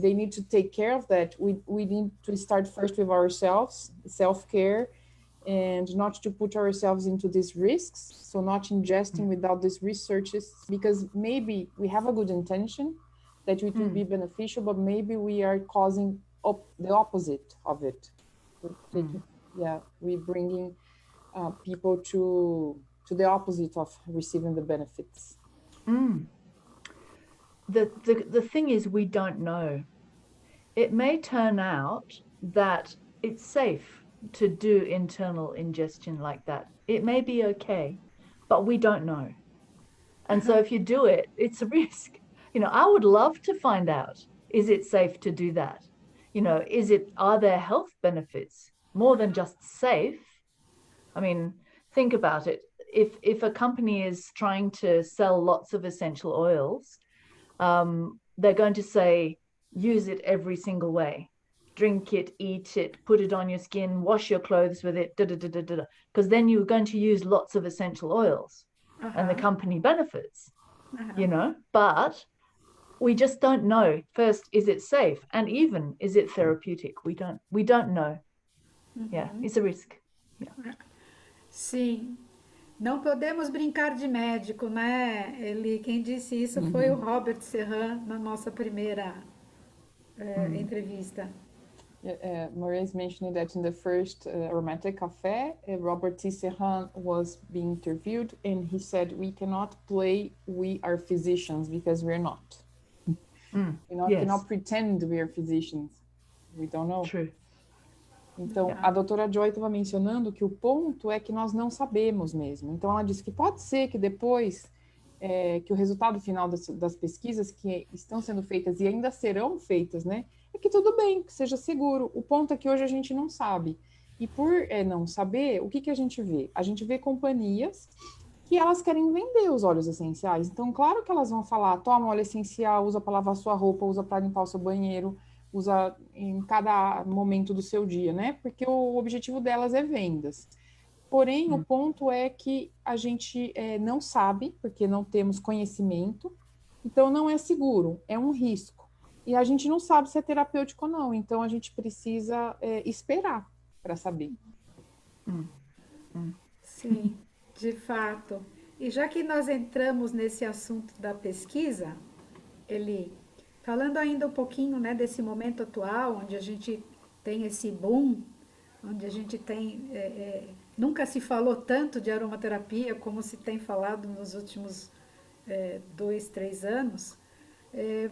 they need to take care of that, we need to start first with ourselves, self-care, and not to put ourselves into these risks. So not ingesting without these researches, because maybe we have a good intention that it will be beneficial, but maybe we are causing the opposite of it. We're bringing people to the opposite of receiving the benefits. The thing is, we don't know. It may turn out that it's safe to do internal ingestion like that. It may be okay, but we don't know. And so if you do it, it's a risk. I would love to find out, is it safe to do that? Are there health benefits more than just safe? I mean, think about it. If a company is trying to sell lots of essential oils, they're going to say, use it every single way. Drink it, eat it, put it on your skin, wash your clothes with it, because then you're going to use lots of essential oils and the company benefits, but we just don't know. First, is it safe? And even, is it therapeutic? We don't know. Yeah, it's a risk. Yeah. Sim. Não podemos brincar de médico, né, Eli? Quem disse isso foi o Robert Serran na nossa primeira entrevista. Maria is mentioning that in the first Aromatic Café, Robert T. Serran was being interviewed, and he said, we cannot play we are physicians, because we're not. Cannot pretend we are physicians. We don't know. True. Então, a doutora Joy estava mencionando que o ponto é que nós não sabemos mesmo. Então, ela disse que pode ser que depois que o resultado final das pesquisas que estão sendo feitas e ainda serão feitas, né, é que tudo bem, que seja seguro. O ponto é que hoje a gente não sabe. E por não saber, o que a gente vê? A gente vê companhias que elas querem vender os óleos essenciais. Então, claro que elas vão falar, toma óleo essencial, usa para lavar sua roupa, usa para limpar o seu banheiro, usa em cada momento do seu dia, né? Porque o objetivo delas é vendas. Porém, o ponto é que a gente não sabe, porque não temos conhecimento, então não é seguro, é um risco. E a gente não sabe se é terapêutico ou não, então a gente precisa esperar para saber. Sim, de fato. E já que nós entramos nesse assunto da pesquisa, Eli, falando ainda um pouquinho, né, desse momento atual, onde a gente tem esse boom, onde a gente tem... nunca se falou tanto de aromaterapia como se tem falado nos últimos 2, 3 anos.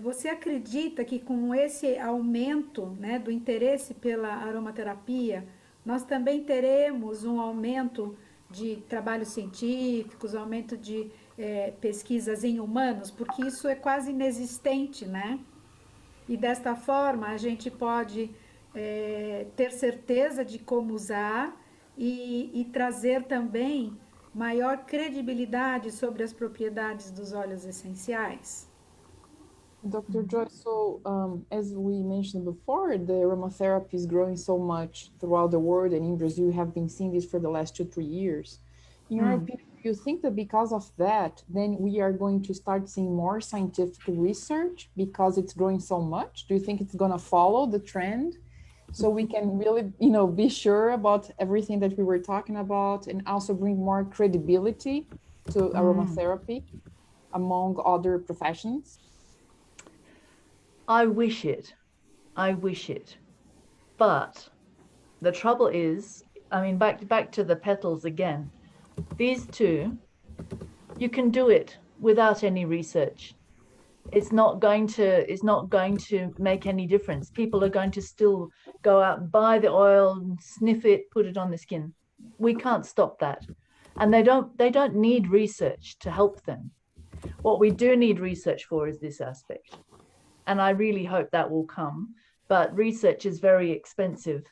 Você acredita que com esse aumento, né, do interesse pela aromaterapia, nós também teremos um aumento de trabalhos científicos, aumento de pesquisas em humanos, porque isso é quase inexistente, né? E desta forma a gente pode ter certeza de como usar e trazer também maior credibilidade sobre as propriedades dos óleos essenciais. Dr. Joy, so as we mentioned before, the aromatherapy is growing so much throughout the world, and in Brazil, we have been seeing this for the last 2-3 years. In your opinion, do you think that because of that, then we are going to start seeing more scientific research because it's growing so much? Do you think it's going to follow the trend? So we can really, be sure about everything that we were talking about, and also bring more credibility to aromatherapy among other professions? I wish it. I wish it. But the trouble is, I mean, back to the petals again. These two, you can do it without any research. It's not going to make any difference. People are going to still go out and buy the oil, sniff it, put it on the skin. We can't stop that. And they don't need research to help them. What we do need research for is this aspect. And I really hope that will come. But research is very expensive,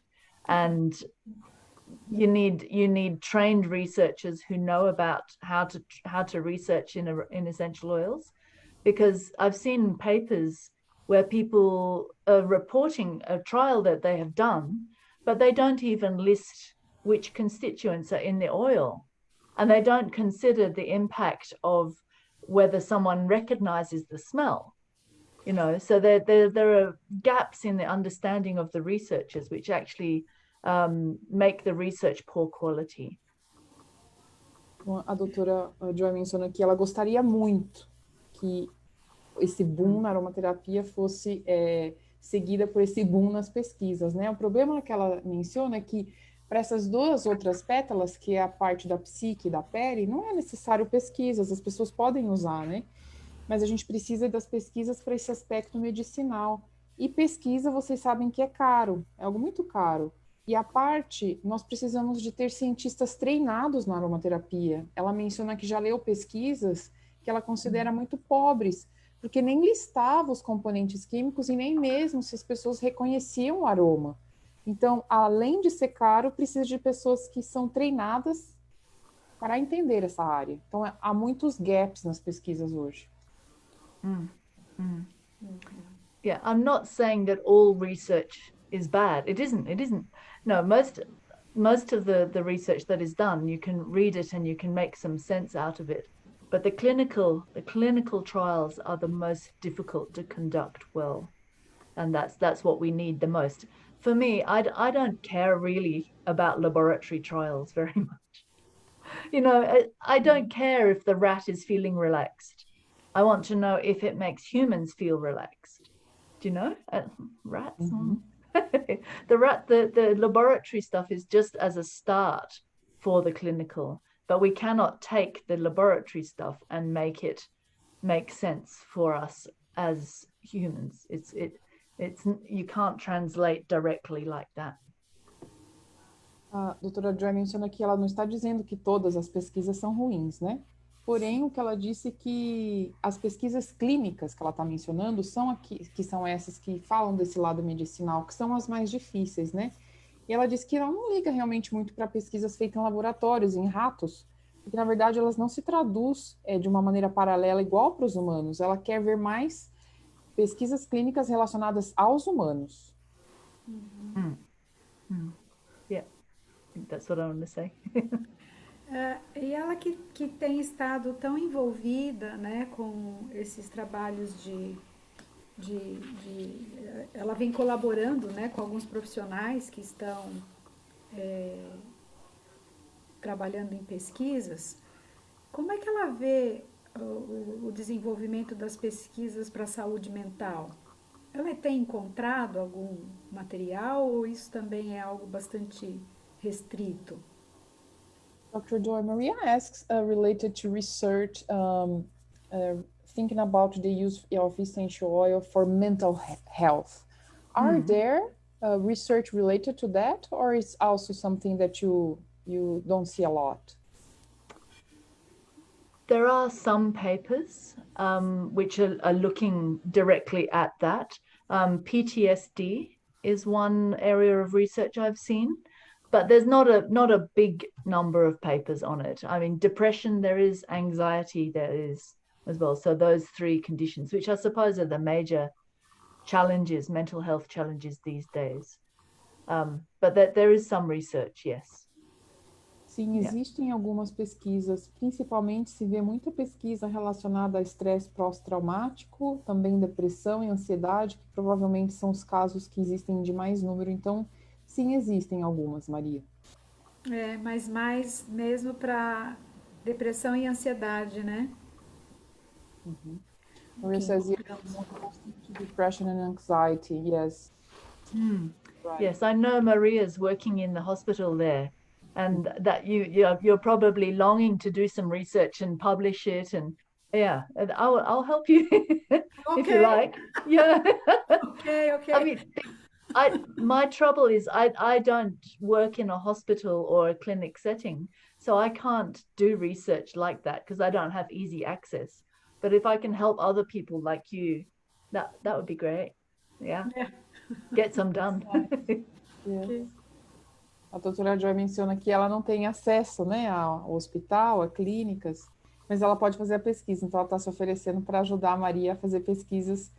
and you need trained researchers who know about how to research in essential oils, because I've seen papers where people are reporting a trial that they have done, but they don't even list which constituents are in the oil, and they don't consider the impact of whether someone recognizes the smell. So there are gaps in the understanding of the researchers, which actually make the research poor quality. A doutora Joy menciona que ela gostaria muito que esse boom na aromaterapia fosse seguida por esse boom nas pesquisas, né? O problema que ela menciona é que para essas duas outras pétalas, que é a parte da psique e da pele, não é necessário pesquisas, as pessoas podem usar, né? Mas a gente precisa das pesquisas para esse aspecto medicinal. E pesquisa, vocês sabem que é caro, é algo muito caro. E a parte, nós precisamos de ter cientistas treinados na aromaterapia. Ela menciona que já leu pesquisas que ela considera muito pobres, porque nem listava os componentes químicos e nem mesmo se as pessoas reconheciam o aroma. Então, além de ser caro, precisa de pessoas que são treinadas para entender essa área. Então, há muitos gaps nas pesquisas hoje. Yeah, I'm not saying that all research is bad. It isn't. No, most of the research that is done, you can read it and you can make some sense out of it. But the clinical trials are the most difficult to conduct well, and that's what we need the most. For me, I don't care really about laboratory trials very much. I don't care if the rat is feeling relaxed. I want to know if it makes humans feel relaxed. Do you know? Rats. The laboratory stuff is just as a start for the clinical, but we cannot take the laboratory stuff and make it make sense for us as humans. It's you can't translate directly like that. A doutora Joy menciona que ela não está dizendo que todas as pesquisas são ruins, né? Porém, o que ela disse é que as pesquisas clínicas que ela está mencionando são que são essas que falam desse lado medicinal, que são as mais difíceis, né? E ela disse que ela não liga realmente muito para pesquisas feitas em laboratórios, em ratos, porque, na verdade, elas não se traduzem de uma maneira paralela igual para os humanos. Ela quer ver mais pesquisas clínicas relacionadas aos humanos. Yeah, I think that's what I want to say. E ela que tem estado tão envolvida, né, com esses trabalhos ela vem colaborando, né, com alguns profissionais que estão trabalhando em pesquisas. Como é que ela vê o desenvolvimento das pesquisas para a saúde mental? Ela tem encontrado algum material ou isso também é algo bastante restrito? Dr. Joy, Maria asks, related to research, thinking about the use of essential oil for mental health. Are there research related to that, or is also something that you don't see a lot? There are some papers which are looking directly at that. PTSD is one area of research I've seen, but there's not a big number of papers on it. I mean, depression there is, anxiety there is as well. So those three conditions, which I suppose are the major challenges, mental health challenges these days. But there is some research, yes. Sim, existem algumas pesquisas, principalmente se vê muita pesquisa relacionada a estresse pós-traumático, também depressão e ansiedade, que provavelmente são os casos que existem de mais número. Então, sim, existem algumas, Maria. Mas mais mesmo para depressão e ansiedade, né? Maria que says yes, encontramos. to depression and anxiety. Yes. Right. Yes, I know Maria's working in the hospital there, and that you're probably longing to do some research and publish it, and yeah, and I'll help you if you Ok, like. Yeah. ok, ok. I mean, my trouble is I don't work in a hospital or a clinic setting, so I can't do research like that because I don't have easy access. But if I can help other people like you, that would be great. Yeah, É, get some done. Yes. ok. A doutora Joy menciona que ela não tem acesso, né, ao hospital, a clínicas, mas ela pode fazer a pesquisa. Então, ela está se oferecendo para ajudar a Maria a fazer pesquisas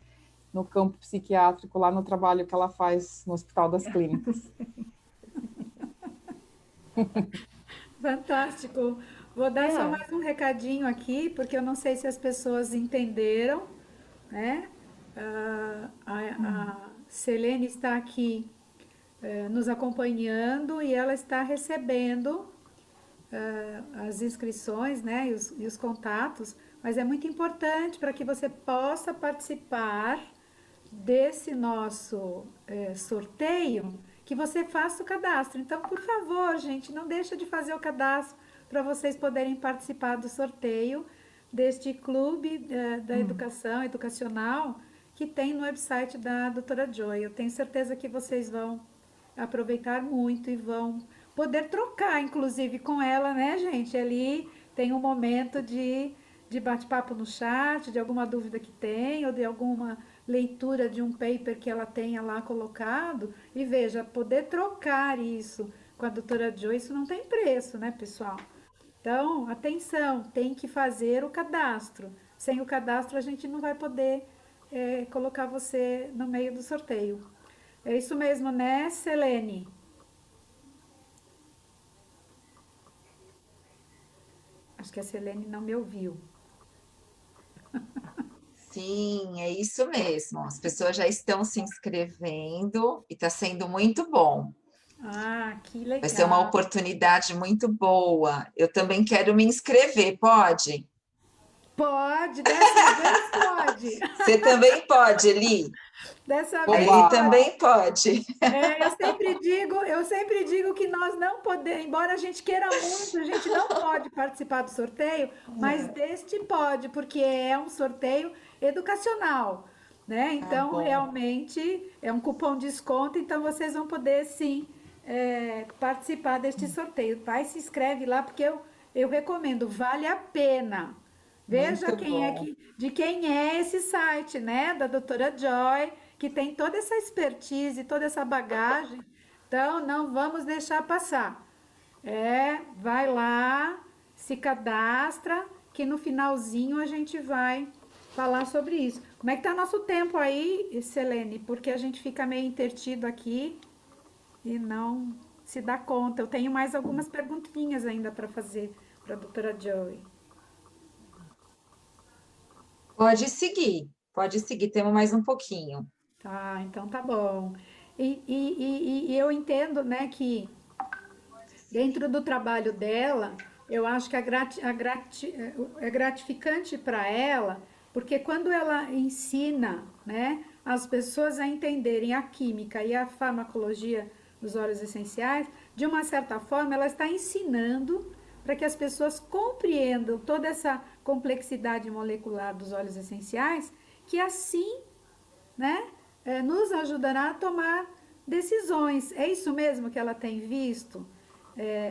no campo psiquiátrico, lá no trabalho que ela faz no Hospital das Clínicas. Fantástico. Vou dar só Yeah. mais um recadinho aqui, porque eu não sei se as pessoas entenderam, né? A Selene está aqui nos acompanhando e ela está recebendo as inscrições, né, e os contatos, mas é muito importante para que você possa participar desse nosso sorteio, que você faça o cadastro. Então, por favor, gente, não deixa de fazer o cadastro para vocês poderem participar do sorteio deste clube da educação educacional que tem no website da doutora Joy. Eu tenho certeza que vocês vão aproveitar muito e vão poder trocar, inclusive, com ela, né, gente? Ali tem um momento de bate-papo no chat, de alguma dúvida que tem, ou de alguma leitura de um paper que ela tenha lá colocado. E veja, poder trocar isso com a doutora Joy, isso não tem preço, né, pessoal? Então, atenção, tem que fazer o cadastro. Sem o cadastro, a gente não vai poder colocar você no meio do sorteio. É isso mesmo, né, Selene? Acho que a Selene não me ouviu. Sim, é isso mesmo. As pessoas já estão se inscrevendo e está sendo muito bom. Ah, que Vai ser uma legal. oportunidade muito boa. Eu também quero me inscrever, pode? Pode, dessa vez pode. Você também pode, Eli? Dessa A vez Eli Oba! pode. também pode. Eu sempre digo que nós não podemos, embora a gente queira muito, a gente não pode participar do sorteio, mas deste pode, porque é um sorteio educacional, né? Tá Então, bom. realmente é um cupom de desconto, então vocês vão poder sim participar deste sorteio. Vai, se inscreve lá, porque eu recomendo, vale a pena. Veja Muito bom. de quem é esse site, né? Da doutora Joy, que tem toda essa expertise, toda essa bagagem. Então, não vamos deixar passar. Vai lá, se cadastra, que no finalzinho a gente vai falar sobre isso. Como é que tá nosso tempo aí, Selene? Porque a gente fica meio intertido aqui e não se dá conta. Eu tenho mais algumas perguntinhas ainda para fazer para a doutora Joy. Pode seguir, temos mais um pouquinho. Tá, então tá bom. E eu entendo, né, que dentro do trabalho dela, eu acho que é gratificante para ela, porque quando ela ensina, né, as pessoas a entenderem a química e a farmacologia dos óleos essenciais, de uma certa forma, ela está ensinando para que as pessoas compreendam toda essa complexidade molecular dos óleos essenciais, que assim, né, nos ajudará a tomar decisões. É isso mesmo que ela tem visto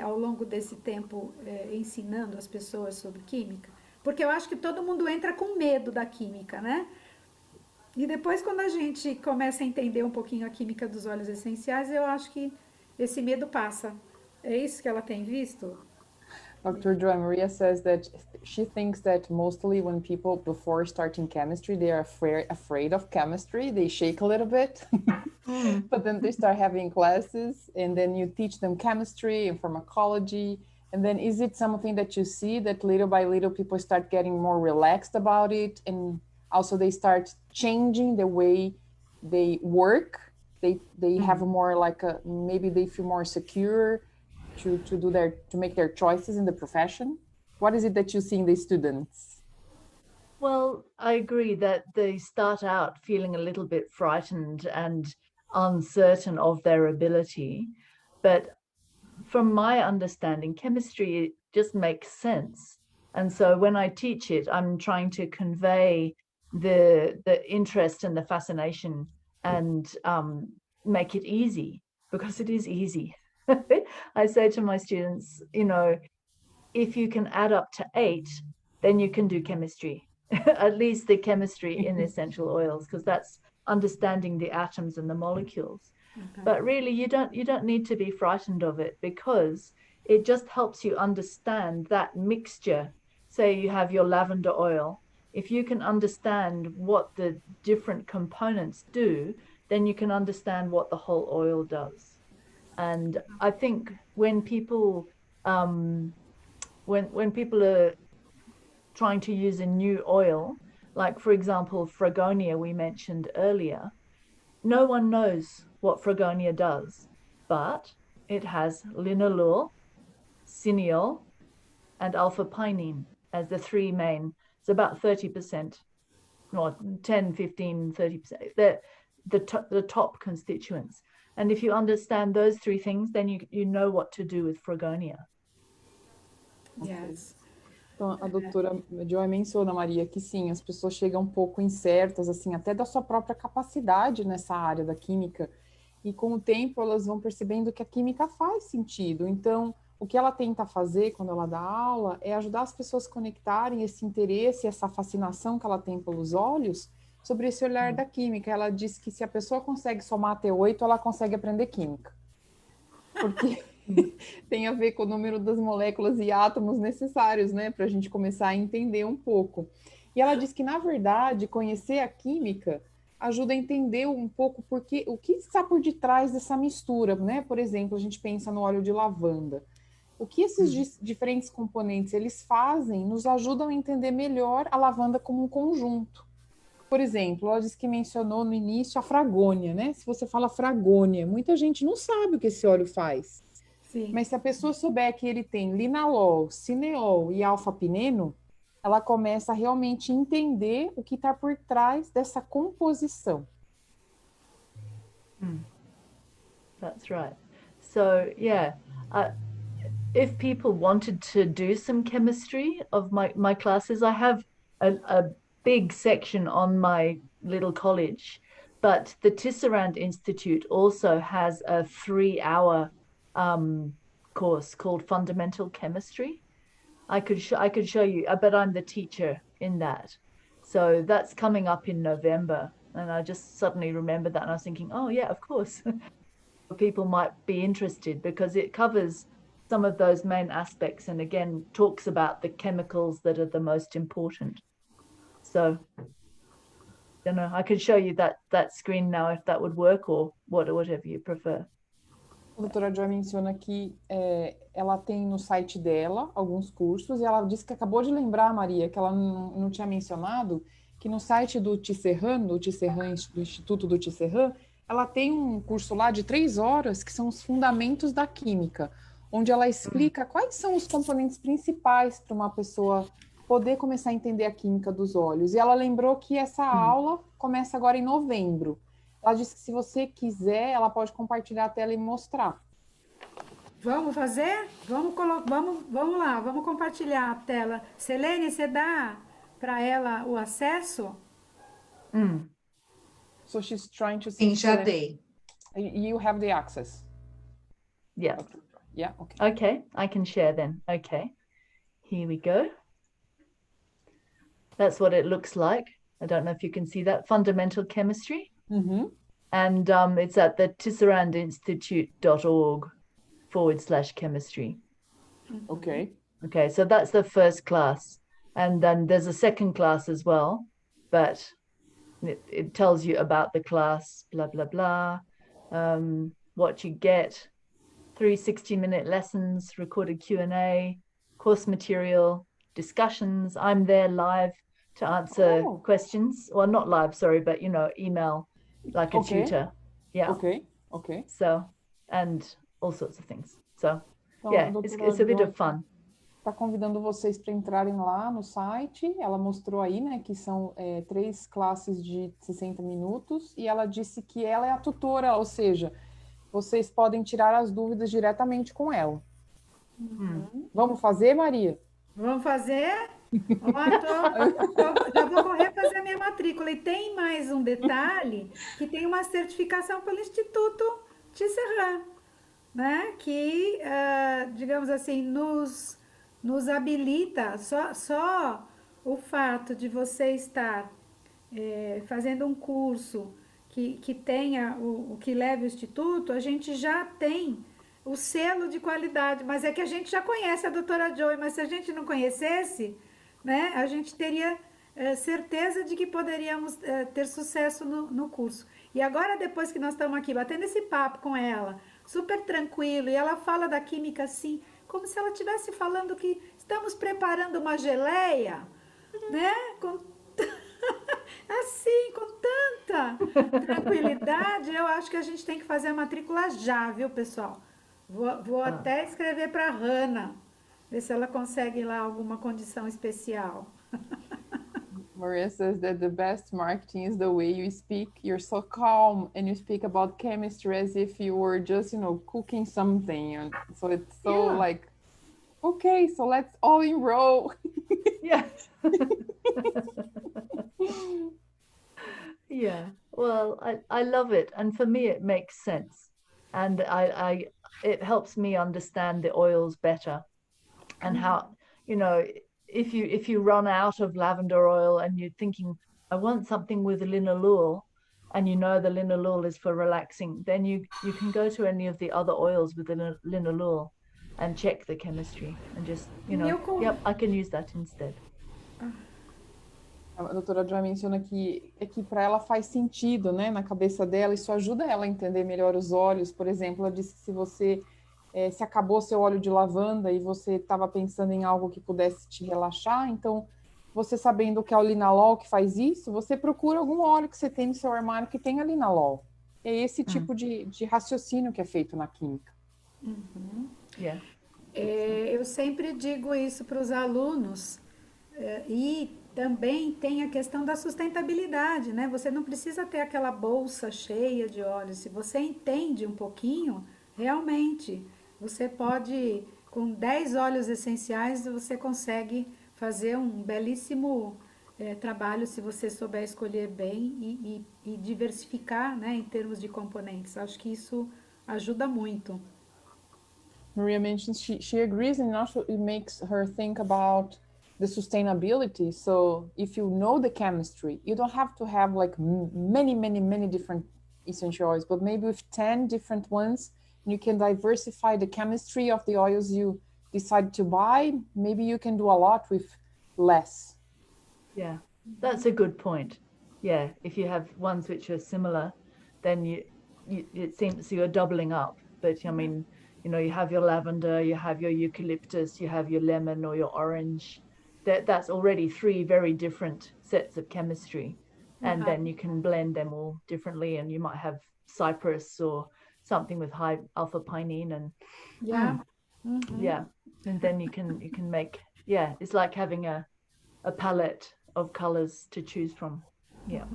ao longo desse tempo ensinando as pessoas sobre química? Porque eu acho que todo mundo entra com medo da química, né? E depois, quando a gente começa a entender um pouquinho a química dos óleos essenciais, eu acho que esse medo passa. É isso que ela tem visto? Dr. Joy, Maria says that she thinks that mostly when people, before starting chemistry, they are afraid of chemistry. They shake a little bit, but then they start having classes, and then you teach them chemistry and pharmacology. And then is it something that you see that little by little people start getting more relaxed about it, and also they start changing the way they work? They have more like maybe they feel more secure to make their choices in the profession. What is it that you see in the students? Well, I agree that they start out feeling a little bit frightened and uncertain of their ability. But from my understanding, chemistry just makes sense. And so when I teach it, I'm trying to convey the interest and the fascination and make it easy, because it is easy. I say to my students, you know, if you can add up to 8, then you can do chemistry, at least the chemistry in essential oils, because that's understanding the atoms and the molecules. But really, you don't need to be frightened of it, because it just helps you understand that mixture. Say you have your lavender oil. If you can understand what the different components do, then you can understand what the whole oil does. And I think when people when people are trying to use a new oil, like for example, Fragonia we mentioned earlier, no one knows what Fragonia does, but it has linalool, cineol, and alpha-pinene as the 3 main. It's about 30%, or 10, 15, 30%. They're the top constituents. And if you understand those 3 things, then you know what to do with Fragonia. Yes. Então, a doutora Joy menciona, Maria, que sim, as pessoas chegam um pouco incertas, assim, até da sua própria capacidade nessa área da química, e com o tempo elas vão percebendo que a química faz sentido. Então, o que ela tenta fazer quando ela dá aula é ajudar as pessoas a conectarem esse interesse, essa fascinação que ela tem pelos olhos, sobre esse olhar da química. Ela diz que se a pessoa consegue somar até 8, ela consegue aprender química. Porque tem a ver com o número das moléculas e átomos necessários, né, para a gente começar a entender um pouco. E ela diz que, na verdade, conhecer a química ajuda a entender um pouco porque, o que está por detrás dessa mistura, né? Por exemplo, a gente pensa no óleo de lavanda. O que esses diferentes componentes eles fazem nos ajudam a entender melhor a lavanda como um conjunto. Por exemplo, ela disse que mencionou no início a fragônia, né? Se você fala fragônia, muita gente não sabe o que esse óleo faz. Sim. Mas se a pessoa souber que ele tem linalol, cineol e alfa-pineno, ela começa a realmente entender o que está por trás dessa composição. That's right. So yeah, if people wanted to do some chemistry of my classes, I have a big section on my little college, but the Tisserand Institute also has a 3-hour course called Fundamental Chemistry. I could show you, but I'm the teacher in that. So that's coming up in November. And I just suddenly remembered that, and I was thinking, oh yeah, of course. People might be interested, because it covers some of those main aspects, and again talks about the chemicals that are the most important. So I don't know, I could show you that screen now if that would work, or whatever you prefer. A doutora Joy menciona que ela tem no site dela alguns cursos, e ela disse que acabou de lembrar, Maria, que ela não tinha mencionado, que no site do Tisserand, do Instituto do Tisserand, ela tem um curso lá de 3 horas, que são os fundamentos da química, onde ela explica quais são os componentes principais para uma pessoa poder começar a entender a química dos óleos. E ela lembrou que essa aula começa agora em novembro. Ela disse que se você quiser, ela pode compartilhar a tela e mostrar. Vamos fazer? Vamos lá, vamos compartilhar a tela. Selene, você dá para ela o acesso? So she's trying to see. Sim, já dei. You have the access. Yeah. Yeah, okay. Okay, I can share then. Okay, here we go. That's what it looks like. I don't know if you can see that. Fundamental Chemistry. And it's at the tisserandinstitute.org/chemistry. Okay. Okay, so that's the first class. And then there's a second class as well, but it tells you about the class, blah, blah, blah, what you get, 3 60-minute lessons, recorded Q&A, course material, discussions. I'm there live to answer questions. Well, not live, sorry, but, email, like a tutor. Yeah. Okay. So, and all sorts of things. So, yeah, it's a bit of fun. está convidando vocês para entrarem lá no site. Ela mostrou aí, né, que são 3 classes de 60 minutos, e ela disse que ela é a tutora, ou seja, vocês podem tirar as dúvidas diretamente com ela. Vamos fazer, Maria? Vamos fazer? Ó, já vou correr fazer a minha matrícula. E tem mais um detalhe, que tem uma certificação pelo Instituto Tisserand, né? Que, digamos assim, nos habilita, só o fato de você estar fazendo um curso que tenha o que leve o Instituto, a gente já tem o selo de qualidade, mas é que a gente já conhece a doutora Joy, mas se a gente não conhecesse, né, a gente teria certeza de que poderíamos ter sucesso no curso. E agora, depois que nós estamos aqui batendo esse papo com ela, super tranquilo, e ela fala da química assim, como se ela estivesse falando que estamos preparando uma geleia, né? Assim, com tanta tranquilidade, eu acho que a gente tem que fazer a matrícula já, viu, pessoal? Vou Ah, até escrever para a Hanna, ver se ela consegue lá alguma condição especial. Maria says that the best marketing is the way you speak. You're so calm and you speak about chemistry as if you were just, cooking something. And so it's so yeah, like, okay, so let's all enroll. yeah. Yeah. Well, I love it. And for me, it makes sense. And it helps me understand the oils better and how, you know, if you run out of lavender oil and you're thinking, I want something with linalool, and you know the linalool is for relaxing, then you can go to any of the other oils with the linalool and check the chemistry and just, Meu, yep, I can use that instead. A doutora Joy menciona que para ela faz sentido, né, na cabeça dela, isso ajuda ela a entender melhor os óleos. Por exemplo, ela disse que se você se acabou seu óleo de lavanda e você estava pensando em algo que pudesse te relaxar, então você sabendo que é o linalol que faz isso, você procura algum óleo que você tem no seu armário que tenha linalol. É esse tipo de raciocínio que é feito na química. Yeah. eu sempre digo isso para os alunos, e também tem a questão da sustentabilidade, né? Você não precisa ter aquela bolsa cheia de óleo. Se você entende um pouquinho, realmente, você pode, com 10 óleos essenciais, você consegue fazer um belíssimo trabalho se você souber escolher bem e diversificar, né, em termos de componentes. Acho que isso ajuda muito. Maria mentions she agrees, and also it makes her think about the sustainability. So if you know the chemistry, you don't have to have like many different essential oils, but maybe with 10 different ones, you can diversify the chemistry of the oils you decide to buy. Maybe you can do a lot with less. Yeah, that's a good point. Yeah, if you have ones which are similar, then it seems you're doubling up. But I mean, you have your lavender, you have your eucalyptus, you have your lemon or your orange. That's already 3 very different sets of chemistry. And then you can blend them all differently, and you might have cypress or something with high alpha pinene, and Yeah. yeah, and then you can make, yeah, it's like having a palette of colors to choose from. Yeah.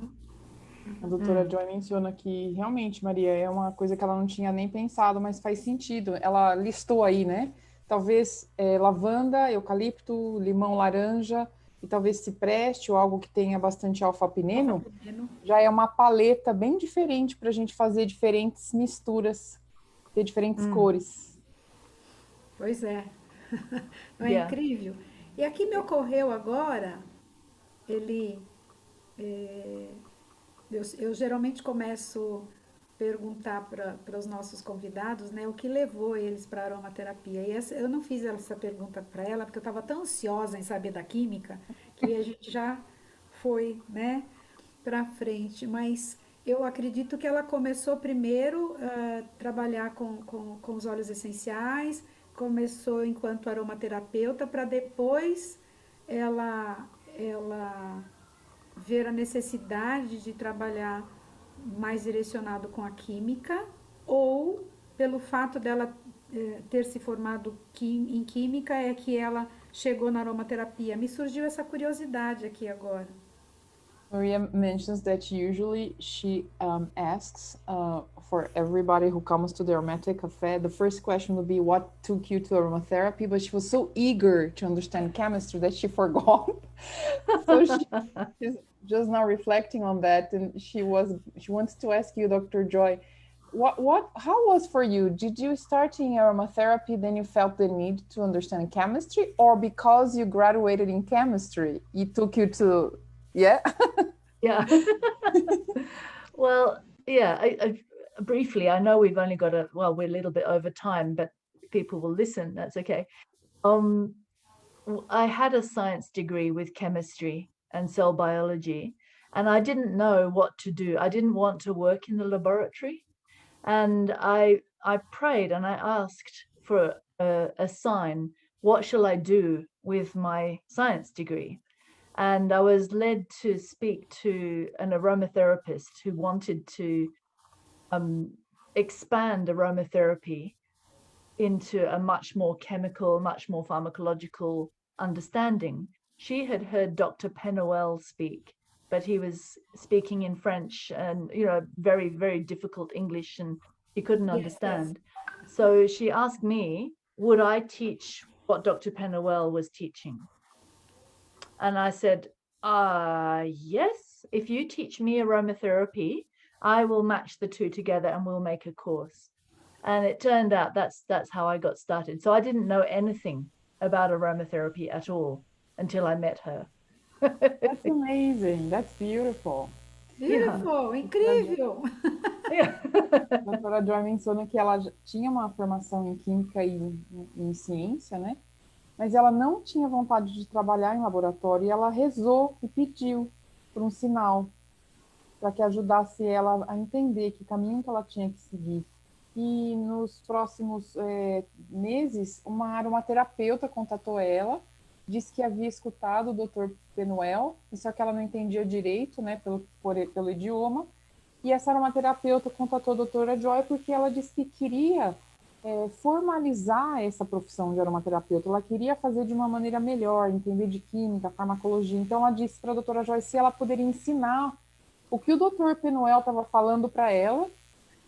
A doutora Joy menciona que realmente, Maria, é uma coisa que ela não tinha nem pensado, mas faz sentido. Ela listou aí, né? Talvez lavanda, eucalipto, limão, laranja e talvez cipreste ou algo que tenha bastante alfa-pineno. Já é uma paleta bem diferente para a gente fazer diferentes misturas, ter diferentes cores. Pois é. Não é Yeah. incrível? E aqui me ocorreu agora, ele. Eu geralmente começo a perguntar para os nossos convidados, né, o que levou eles para a aromaterapia. E eu não fiz essa pergunta para ela, porque eu estava tão ansiosa em saber da química, que a gente já foi, né, para frente. Mas eu acredito que ela começou primeiro a trabalhar com os óleos essenciais, começou enquanto aromaterapeuta, para depois ela ver a necessidade de trabalhar mais direcionado com a química, ou pelo fato dela ter se formado em química é que ela chegou na aromaterapia? Me surgiu essa curiosidade aqui agora. Maria mentions that usually she asks for everybody who comes to the Aromatic Cafe, the first question would be, what took you to aromatherapy? But she was so eager to understand chemistry that she forgot. So she's just now reflecting on that, and she wants to ask you, Dr. Joy, how was for you? Did you start in aromatherapy, then you felt the need to understand chemistry, or because you graduated in chemistry, it took you to, yeah? Yeah. Well, yeah, briefly, I know we've only got we're a little bit over time, but people will listen. That's okay. I had a science degree with chemistry and cell biology, and I didn't know what to do. I didn't want to work in the laboratory. And I prayed and I asked for a sign. What shall I do with my science degree? And I was led to speak to an aromatherapist who wanted to expand aromatherapy into a much more chemical, much more pharmacological understanding. She had heard Dr. Pennoel speak, but he was speaking in French and, very, very difficult English, and she couldn't understand. So she asked me, would I teach what Dr. Pennoel was teaching? And I said, yes, if you teach me aromatherapy, I will match the two together and we'll make a course. And it turned out that's how I got started. So I didn't know anything about aromatherapy at all until I met her. That's amazing. That's beautiful. Beautiful, incrível! Yeah. A doutora Joy menciona que ela tinha uma formação em química e em ciência, né? Mas ela não tinha vontade de trabalhar em laboratório e ela rezou e pediu por um sinal para que ajudasse ela a entender que caminho que ela tinha que seguir. E nos próximos meses, uma aromaterapeuta contatou ela, disse que havia escutado o Dr. Pennoel, só que ela não entendia direito, né, pelo idioma, e essa aromaterapeuta contatou a doutora Joy porque ela disse que queria formalizar essa profissão de aromaterapeuta, ela queria fazer de uma maneira melhor, entender de química, farmacologia. Então ela disse para a doutora Joy se ela poderia ensinar o que o Dr. Pennoel estava falando para ela,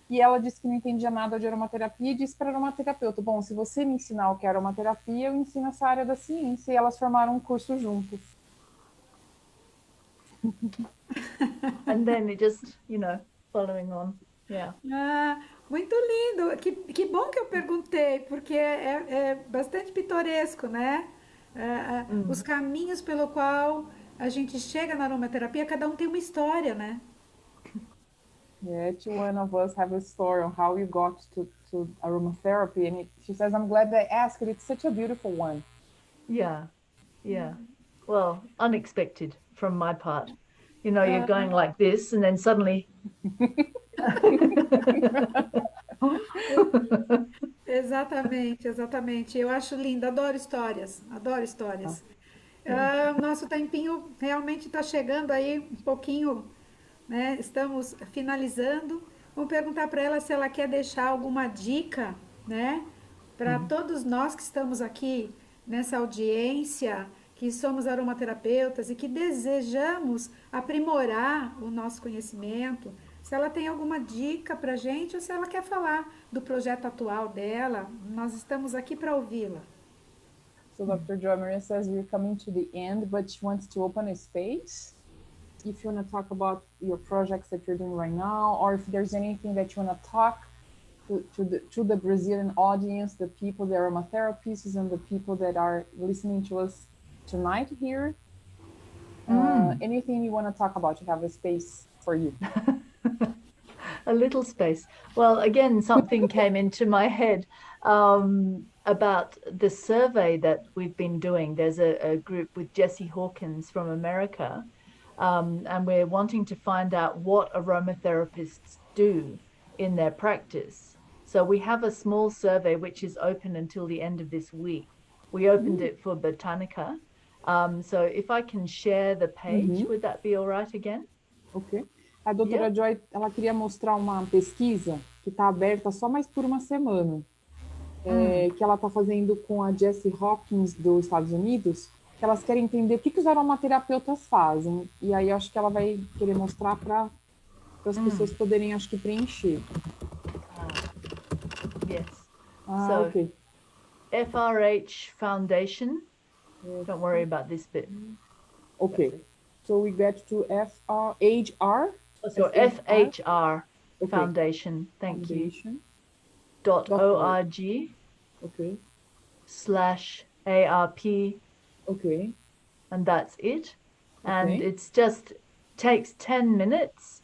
e ela disse que não entendia nada de aromaterapia e disse para a aromaterapeuta, bom, se você me ensinar o que é aromaterapia, eu ensino essa área da ciência, e elas formaram um curso juntos. And then it just, following on. Yeah. Muito lindo. Que bom que eu perguntei, porque é bastante pitoresco, né? Os caminhos pelo qual a gente chega na aromaterapia, cada um tem uma história, né? Yeah, each one of us have a story on how you got to aromatherapy, and she says, I'm glad I asked, it's such a beautiful one. Yeah. Well, unexpected from my part. You're going like this and then suddenly... Exatamente. Eu acho lindo, adoro histórias. Nosso tempinho realmente está chegando aí um pouquinho, né? Estamos finalizando. Vamos perguntar para ela se ela quer deixar alguma dica, né? Para todos nós que estamos aqui nessa audiência, que somos aromaterapeutas e que desejamos aprimorar o nosso conhecimento. Se ela tem alguma dica para a gente ou se ela quer falar do projeto atual dela, nós estamos aqui para ouvi-la. So Dr. Joy Maria says we're coming to the end, but she wants to open a space. If you want to talk about your projects that you're doing right now, or if there's anything that you want to talk to the Brazilian audience, the people, the aromatherapists, and the people that are listening to us tonight here. Anything you want to talk about, you have a space for you. A little space. Well, again, something came into my head about the survey that we've been doing. There's a group with Jesse Hawkins from America, and we're wanting to find out what aromatherapists do in their practice. So we have a small survey which is open until the end of this week. We opened it for Botanica. So if I can share the page, would that be all right again? Ok. A doutora Joy, ela queria mostrar uma pesquisa que está aberta só mais por uma semana. que ela está fazendo com a Jessie Hopkins dos Estados Unidos, que elas querem entender o que os aromaterapeutas fazem. E aí eu acho que ela vai querer mostrar para as pessoas poderem, acho que, preencher. Yes. Ah, So, ok. FRH Foundation. Don't worry about this bit. Ok. So we get to FRHR. Oh, so FHR Okay. Foundation. Thank you. Foundation. .org Ok. /ARP, Ok. and that's it. And Okay. it's just takes 10 minutes.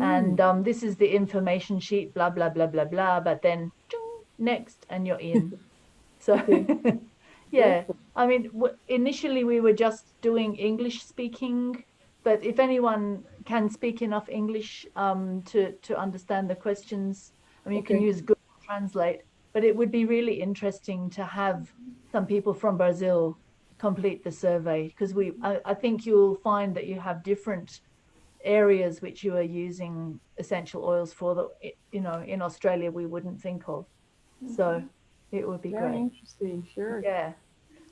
And this is the information sheet, blah, blah, blah, blah, blah. But then next, and you're in. So, yeah, Perfect. I mean, initially we were just doing English speaking, but if anyone can speak enough English to understand the questions, I mean, you can Okay. use Google Translate, but it would be really interesting to have some people from Brazil complete the survey, because I think you'll find that you have different areas which you are using essential oils for that, you know, in Australia we wouldn't think of. So it would be Very great. interesting. Sure. Yeah.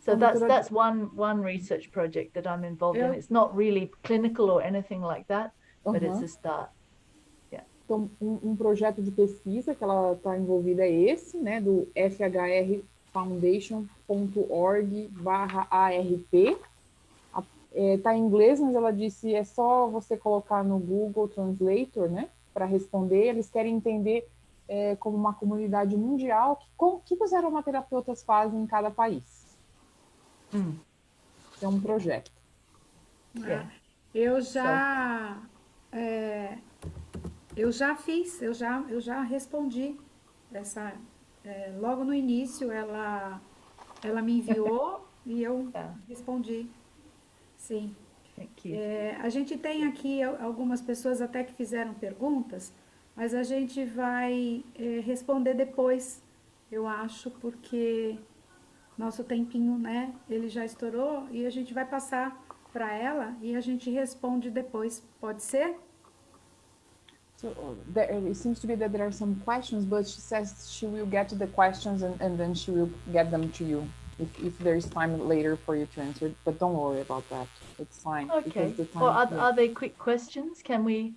So Doutora that's one research project that I'm involved in. It's not really clinical or anything like that, but it's a start. Yeah. Então, um projeto de pesquisa que ela está envolvida é esse, né, do fhrfoundation.org/ARP. Tá em inglês, mas ela disse é só você colocar no Google Translator, né, para responder. Eles querem entender como uma comunidade mundial o que os aromaterapeutas fazem em cada país. É um projeto. Yeah. Eu já fiz, eu já respondi logo no início ela me enviou e eu respondi. Sim. Thank you. A gente tem aqui algumas pessoas até que fizeram perguntas, mas a gente vai responder depois, eu acho, porque nosso tempinho, né, ele já estourou e a gente vai passar para ela e a gente responde depois. Pode ser? So it seems to be that there are some questions, but she says she will get to the questions and then she will get them to you if there is time later for you to answer. But don't worry about that. It's fine. Okay. The time, Or are they quick questions? Can we?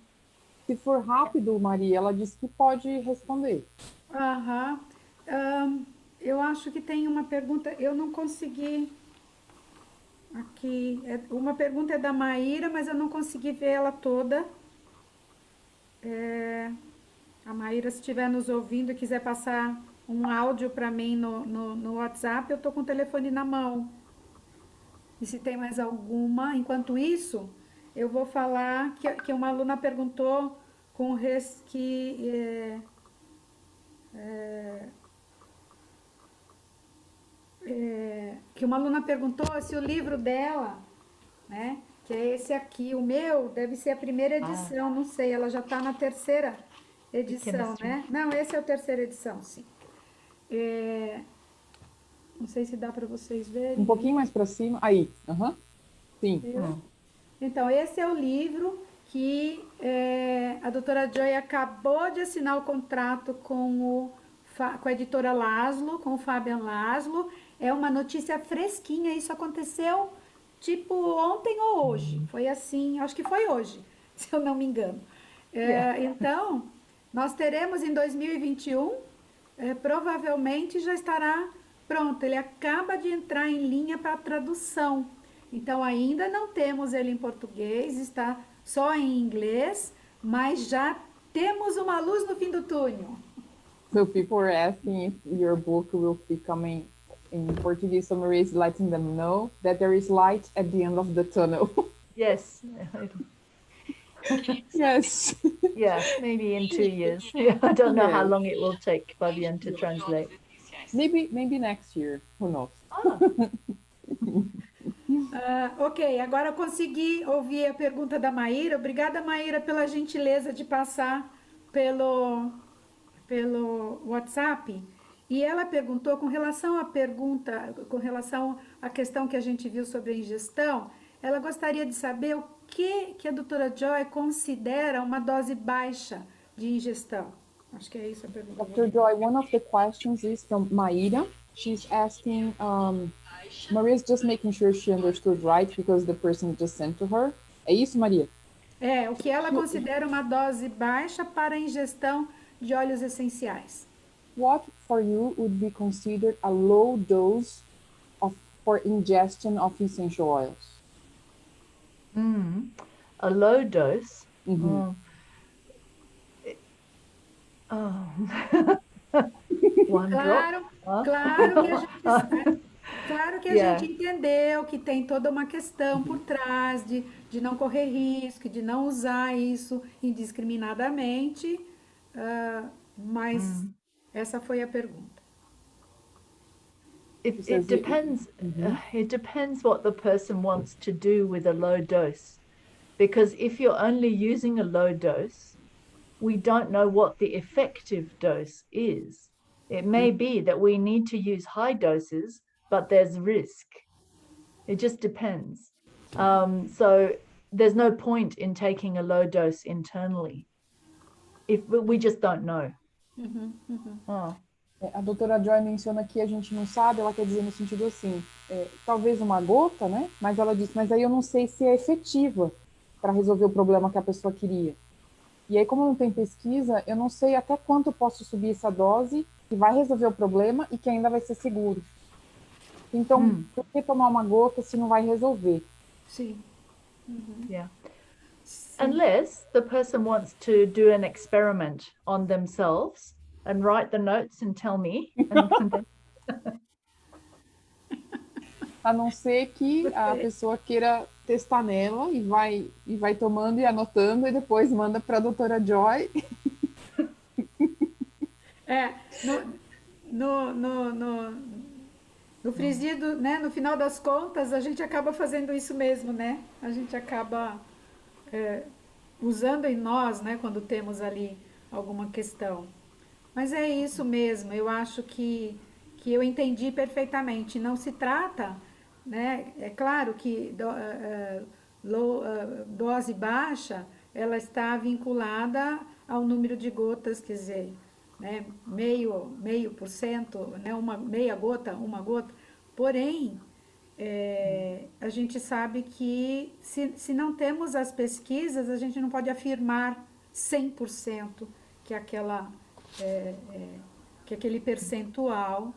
Se for rápido, Maria, ela disse que pode responder. Eu acho que tem uma pergunta, eu não consegui aqui. Uma pergunta é da Maíra, mas eu não consegui ver ela toda. A Maíra, se estiver nos ouvindo e quiser passar um áudio para mim no WhatsApp, eu estou com o telefone na mão. E se tem mais alguma, enquanto isso, eu vou falar que uma aluna perguntou que uma aluna perguntou se o livro dela, né, que é esse aqui, o meu, deve ser a primeira edição, não sei, ela já está na terceira edição, né? Não, esse é a terceira edição, sim. Não sei se dá para vocês verem. Um pouquinho mais para cima. Aí. Sim. Então, esse é o livro que a doutora Joy acabou de assinar o contrato com a editora Laszlo, com o Fabian Laszlo. É uma notícia fresquinha, isso aconteceu tipo ontem ou hoje. Foi assim, acho que foi hoje, se eu não me engano. Então, nós teremos em 2021, provavelmente já estará pronto. Ele acaba de entrar em linha para tradução. Então, ainda não temos ele em português, está só em inglês, mas já temos uma luz no fim do túnel. So people are asking if your book will be coming in Portuguese. So Maria is letting them know that there is light at the end of the tunnel. Yes. Yes. Yeah, maybe in 2 years. I don't know how long it will take Fabian to translate. Maybe next year. Who knows? Ok, agora eu consegui ouvir a pergunta da Maíra. Obrigada, Maíra, pela gentileza de passar pelo WhatsApp. E ela perguntou com relação à questão que a gente viu sobre a ingestão, ela gostaria de saber o que a doutora Joy considera uma dose baixa de ingestão. Acho que é isso a pergunta. Dr. Joy, one of the questions is from Maíra. She's asking, Maria's just making sure she understood right because the person just sent to her. É isso, Maria? O que ela considera uma dose baixa para a ingestão de óleos essenciais. What for you would be considered a low dose for ingestion of essential oils? A low dose. Uhum. One drop. Claro que a gente, claro que a Yeah. gente entendeu que tem toda uma questão por trás de não correr risco, de não usar isso indiscriminadamente, mas essa foi a pergunta. It says depends. It depends what the person wants to do with a low dose. Because if you're only using a low dose, we don't know what the effective dose is. It may be that we need to use high doses, but there's risk. It just depends. So there's no point in taking a low dose internally if we just don't know. Oh. A doutora Joy menciona que a gente não sabe, ela quer dizer no sentido assim, talvez uma gota, né? Mas ela disse, mas aí eu não sei se é efetiva para resolver o problema que a pessoa queria. E aí, como não tem pesquisa, eu não sei até quanto eu posso subir essa dose que vai resolver o problema e que ainda vai ser seguro. Então, por que tomar uma gota se não vai resolver? Sim. Yeah. Unless the person wants to do an experiment on themselves and write the notes and tell me. A não ser que a pessoa queira testar nela e vai tomando e anotando e depois manda para a doutora Joy. No frigir né, no final das contas, a gente acaba fazendo isso mesmo, né? A gente acaba usando em nós, né, quando temos ali alguma questão. Mas é isso mesmo, eu acho que eu entendi perfeitamente. Não se trata, né? É claro que dose baixa, ela está vinculada ao número de gotas, quer dizer, né? meio por cento, né? Meia gota, uma gota. Porém, a gente sabe que se não temos as pesquisas, a gente não pode afirmar 100% que que aquele percentual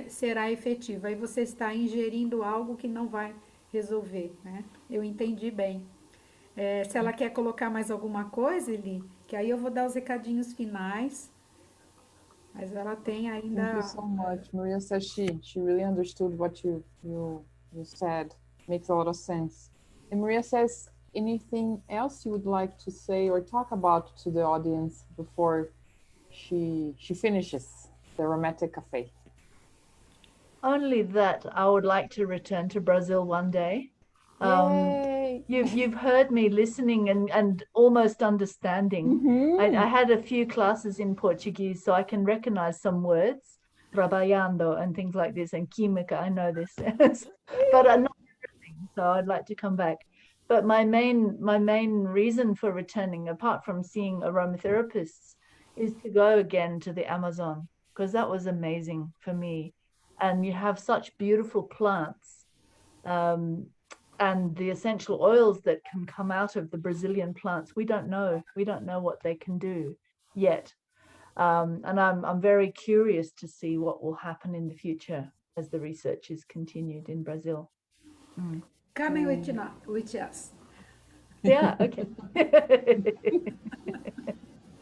será efetivo. Aí você está ingerindo algo que não vai resolver, né? Eu entendi bem. Se ela quer colocar mais alguma coisa, Eli, que aí eu vou dar os recadinhos finais, mas ela tem ainda... Thank you so much. Maria says she really understood what you said. Makes a lot of sense. And Maria says, anything else you would like to say or talk about to the audience before she finishes the Aromatic Cafe? Only that I would like to return to Brazil one day. Yay! You've heard me listening and almost understanding. I had a few classes in Portuguese, so I can recognize some words, trabalhando and things like this, and química, I know this, but not everything. So I'd like to come back. But my main reason for returning, apart from seeing aromatherapists, is to go again to the Amazon, because that was amazing for me. And you have such beautiful plants. And the essential oils that can come out of the Brazilian plants, we don't know what they can do yet. And I'm very curious to see what will happen in the future as the research is continued in Brazil. Coming with us. Yeah, okay.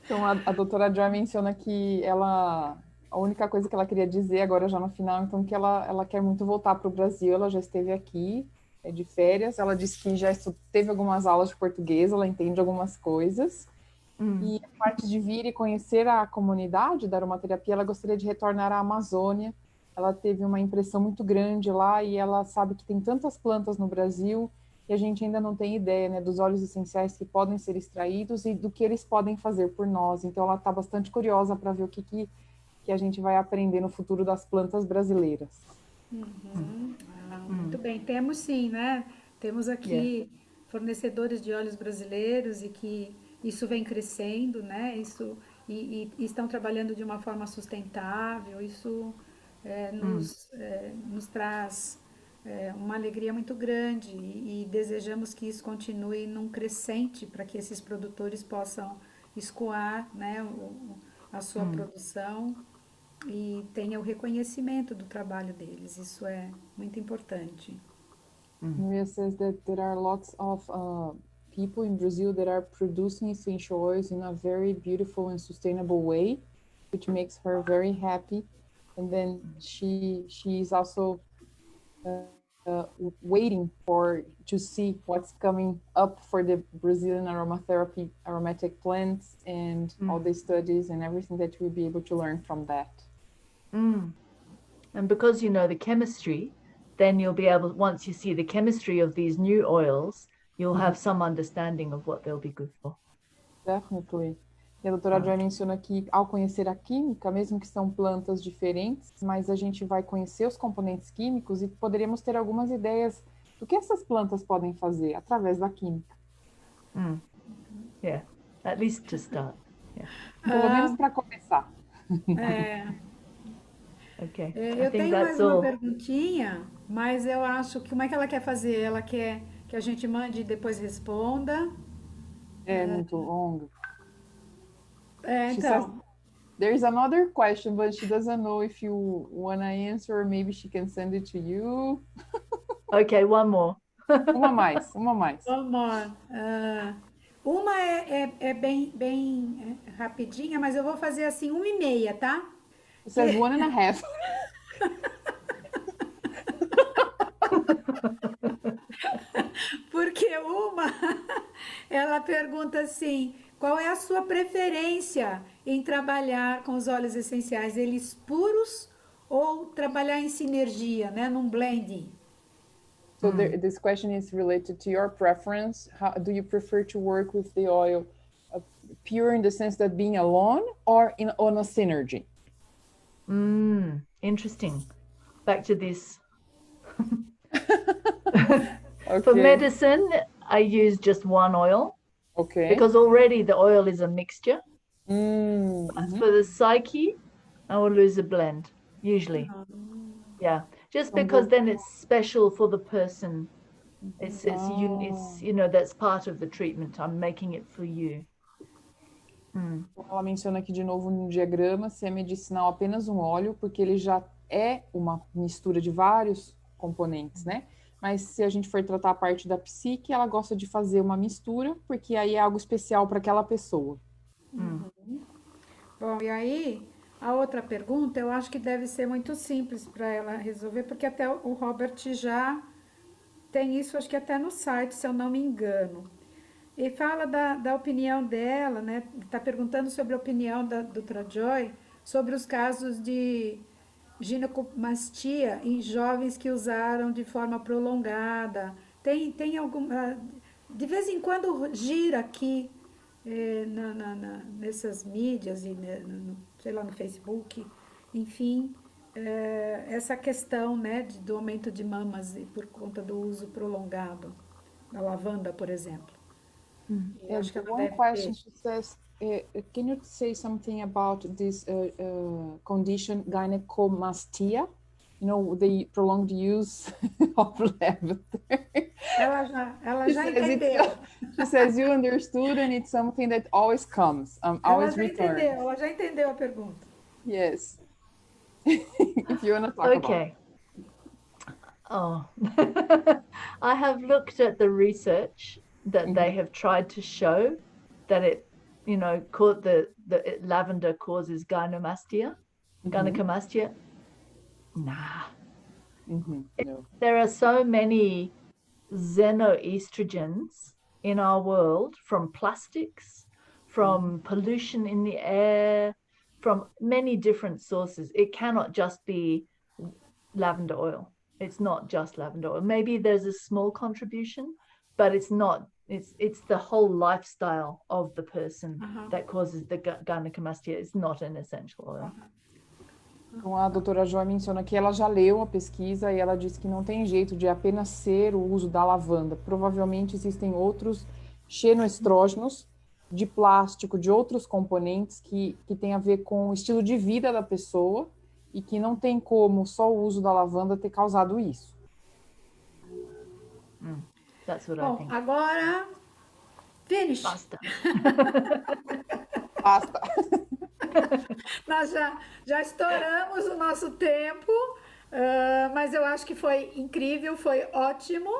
Então, a doutora Joy menciona que a única coisa que ela queria dizer agora já no final, então, que ela quer muito voltar para o Brasil, ela já esteve aqui, de férias, ela disse que já teve algumas aulas de português, ela entende algumas coisas, e a parte de vir e conhecer a comunidade da aromaterapia, ela gostaria de retornar à Amazônia, ela teve uma impressão muito grande lá, e ela sabe que tem tantas plantas no Brasil, e a gente ainda não tem ideia, né, dos óleos essenciais que podem ser extraídos e do que eles podem fazer por nós, então ela está bastante curiosa para ver o que a gente vai aprender no futuro das plantas brasileiras. Muito bem, temos sim, né? Temos aqui fornecedores de óleos brasileiros e que isso vem crescendo, né? e estão trabalhando de uma forma sustentável. Isso nos traz uma alegria muito grande e desejamos que isso continue num crescente para que esses produtores possam escoar, né, a sua produção e tenha o reconhecimento do trabalho deles. Isso é muito importante. Maria says that there are lots of people in Brazil that are producing essential oils in a very beautiful and sustainable way, which makes her very happy. And then she is also waiting to see what's coming up for the Brazilian aromatherapy, aromatic plants, and all the studies and everything that we'll be able to learn from that. And because you know the chemistry, then you'll be able, once you see the chemistry of these new oils, you'll have some understanding of what they'll be good for. Definitely. E a doutora Joy menciona que, ao conhecer a química, mesmo que são plantas diferentes, mas a gente vai conhecer os componentes químicos e poderíamos ter algumas ideias do que essas plantas podem fazer através da química. Yeah, at least to start. Pelo menos para começar. Okay. Eu tenho mais uma perguntinha, mas eu acho que como é que ela quer fazer? Ela quer que a gente mande e depois responda? É muito longo. She Então. says, there's another question, but she doesn't know if you want to answer, or maybe she can send it to you. Okay, one more. Uma mais. One more. Uma é bem rapidinha, mas eu vou fazer assim 1h30, tá? It says 1.5. Porque ela pergunta assim, qual é a sua preferência em trabalhar com os óleos essenciais? Eles puros ou trabalhar em sinergia, né, num blending? So this question is related to your preference. How do you prefer to work with the oil pure in the sense that being alone or on a synergy? Interesting. Back to this. Okay. For medicine, I use just one oil. Okay. Because already the oil is a mixture. Mm-hmm. For the psyche, I will use a blend, usually. Yeah, just because then it's special for the person. It's you know, that's part of the treatment. I'm making it for you. Ela menciona aqui de novo no diagrama, se é medicinal apenas um óleo, porque ele já é uma mistura de vários componentes, né? Mas se a gente for tratar a parte da psique, ela gosta de fazer uma mistura, porque aí é algo especial para aquela pessoa. Bom, e aí, a outra pergunta, eu acho que deve ser muito simples para ela resolver, porque até o Robert já tem isso, acho que até no site, se eu não me engano. E fala da opinião dela, né? Está perguntando sobre a opinião da doutora Joy sobre os casos de ginecomastia em jovens que usaram de forma prolongada. Tem algum... de vez em quando gira aqui nessas mídias, e sei lá, no Facebook, enfim, essa questão, né, do aumento de mamas por conta do uso prolongado da lavanda, por exemplo. Acho que ela One deve question, ter. she says, can you say something about this condition, gynecomastia? You know, the prolonged use of lavender. Ela já entendeu. She says you understood, and it's something that always comes, always returns. Ela já entendeu a pergunta. Yes. If you want to talk Okay. I have looked at the research that they have tried to show that it, you know, lavender causes gynecomastia. Nah. No. There are so many xenoestrogens in our world, from plastics, from pollution in the air, from many different sources. It cannot just be lavender oil. It's not just lavender oil. Maybe there's a small contribution, but it's not. It's the whole lifestyle of the person that causes the gynecomastia. It's not an essential oil. Então, a doutora Joy menciona que ela já leu a pesquisa e ela disse que não tem jeito de apenas ser o uso da lavanda. Provavelmente existem outros xenoestrógenos de plástico, de outros componentes que tem a ver com o estilo de vida da pessoa e que não tem como só o uso da lavanda ter causado isso. That's what I Bom, think. agora, finish. Basta. Basta. Nós já estouramos o nosso tempo, mas eu acho que foi incrível, foi ótimo.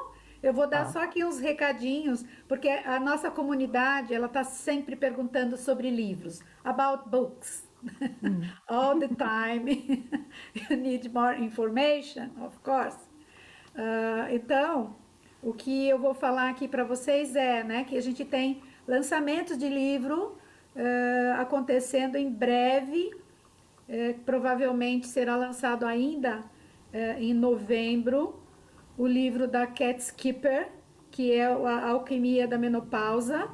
Eu vou dar só aqui uns recadinhos, porque a nossa comunidade, ela está sempre perguntando sobre livros, about books. All the time. You need more information, of course. Então, o que eu vou falar aqui para vocês é, né, que a gente tem lançamentos de livro acontecendo em breve. Provavelmente será lançado ainda em novembro o livro da Cat Skipper, que é a Alquimia da Menopausa,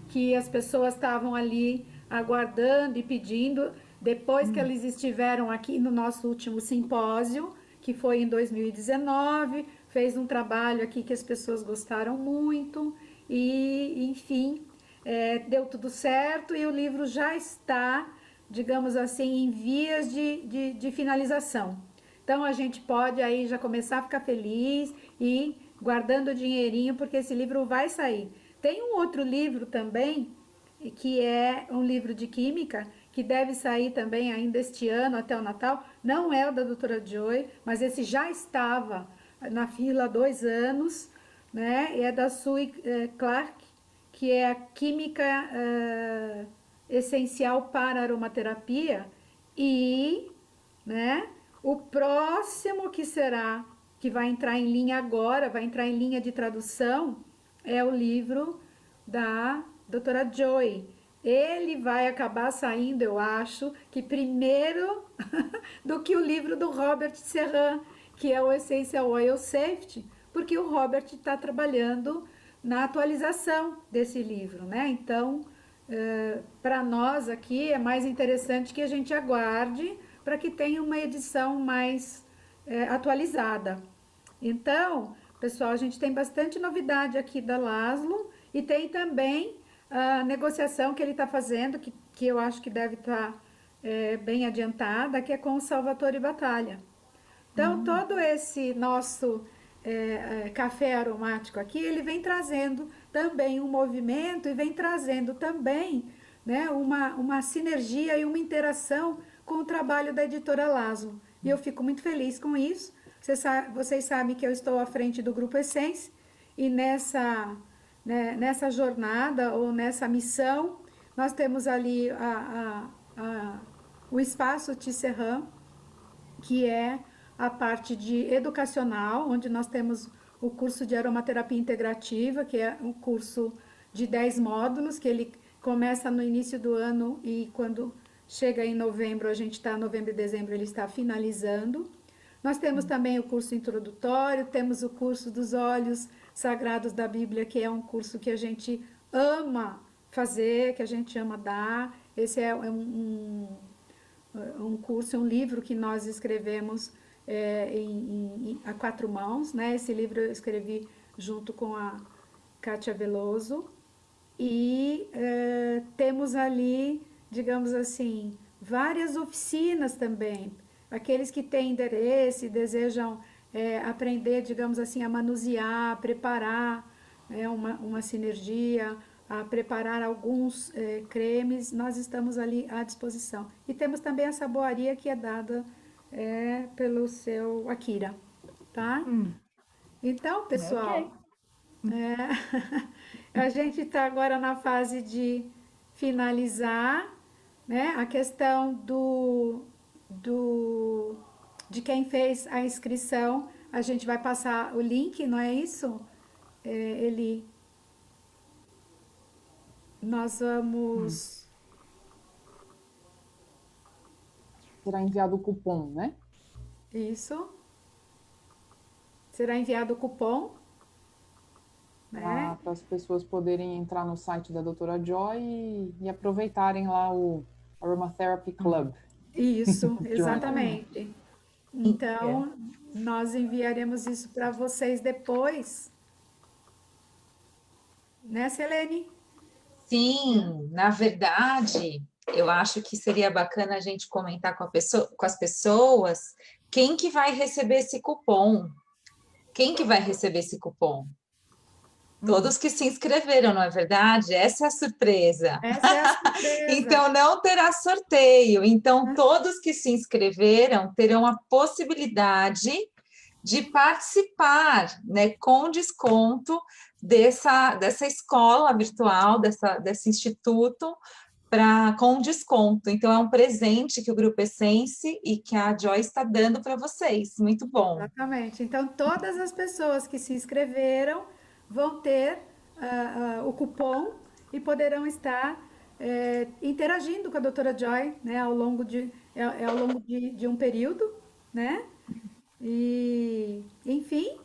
que as pessoas estavam ali aguardando e pedindo depois que eles estiveram aqui no nosso último simpósio, que foi em 2019, fez um trabalho aqui que as pessoas gostaram muito e, enfim, deu tudo certo e o livro já está, digamos assim, em vias de finalização. Então a gente pode aí já começar a ficar feliz e guardando o dinheirinho, porque esse livro vai sair. Tem um outro livro também, que é um livro de química, que deve sair também ainda este ano, até o Natal. Não é o da doutora Joy, mas esse já estava na fila há 2 anos, né? E é da Sue Clark, que é a química essencial para aromaterapia. E, né, o próximo que será, que vai entrar em linha agora, vai entrar em linha de tradução, é o livro da doutora Joy. Ele vai acabar saindo, eu acho, que primeiro do que o livro do Robert Serran, que é o Essential Oil Safety, porque o Robert está trabalhando na atualização desse livro, né? Então, para nós aqui é mais interessante que a gente aguarde para que tenha uma edição mais atualizada. Então, pessoal, a gente tem bastante novidade aqui da Laszlo e tem também a negociação que ele está fazendo, que eu acho que deve estar bem adiantada, que é com o Salvatore Batalha. Então, todo esse nosso café aromático aqui, ele vem trazendo também um movimento e vem trazendo também, né, uma sinergia e uma interação com o trabalho da editora Laszlo. E eu fico muito feliz com isso. Vocês sabem que eu estou à frente do Grupo Essence e nessa jornada ou nessa missão, nós temos ali o Espaço Tisserand, que é a parte de educacional, onde nós temos o curso de aromaterapia integrativa, que é um curso de 10 módulos, que ele começa no início do ano e quando chega em novembro, a gente está, novembro e dezembro, ele está finalizando. Nós temos também o curso introdutório, temos o curso dos óleos sagrados da Bíblia, que é um curso que a gente ama fazer, que a gente ama dar. Esse é um curso, um livro que nós escrevemos a 4 mãos, né? Esse livro eu escrevi junto com a Kátia Veloso e temos ali, digamos assim, várias oficinas também. Aqueles que têm interesse, desejam aprender, digamos assim, a manusear, a preparar uma sinergia, a preparar alguns cremes, nós estamos ali à disposição. E temos também a saboaria que é dada pelo seu Akira, tá? Então, pessoal, a gente está agora na fase de finalizar, né? A questão de quem fez a inscrição, a gente vai passar o link, não é isso? Ele, nós vamos... Será enviado o cupom, né? Isso. Será enviado o cupom, né? Para as pessoas poderem entrar no site da doutora Joy e aproveitarem lá o Aromatherapy Club. Isso, Joy. exatamente. Então, nós enviaremos isso para vocês depois. Né, Selene? Sim, na verdade, eu acho que seria bacana a gente comentar com as pessoas quem que vai receber esse cupom. Quem que vai receber esse cupom? Todos que se inscreveram, não é verdade? Essa é a surpresa. Essa é a surpresa. Então, não terá sorteio. Então, todos que se inscreveram terão a possibilidade de participar, né, com desconto dessa escola virtual, desse instituto, com desconto. Então, é um presente que o Grupo Essence e que a Joy está dando para vocês. Muito bom. Exatamente. Então, todas as pessoas que se inscreveram vão ter o cupom e poderão estar interagindo com a doutora Joy, né, ao longo de um período, né? E, enfim,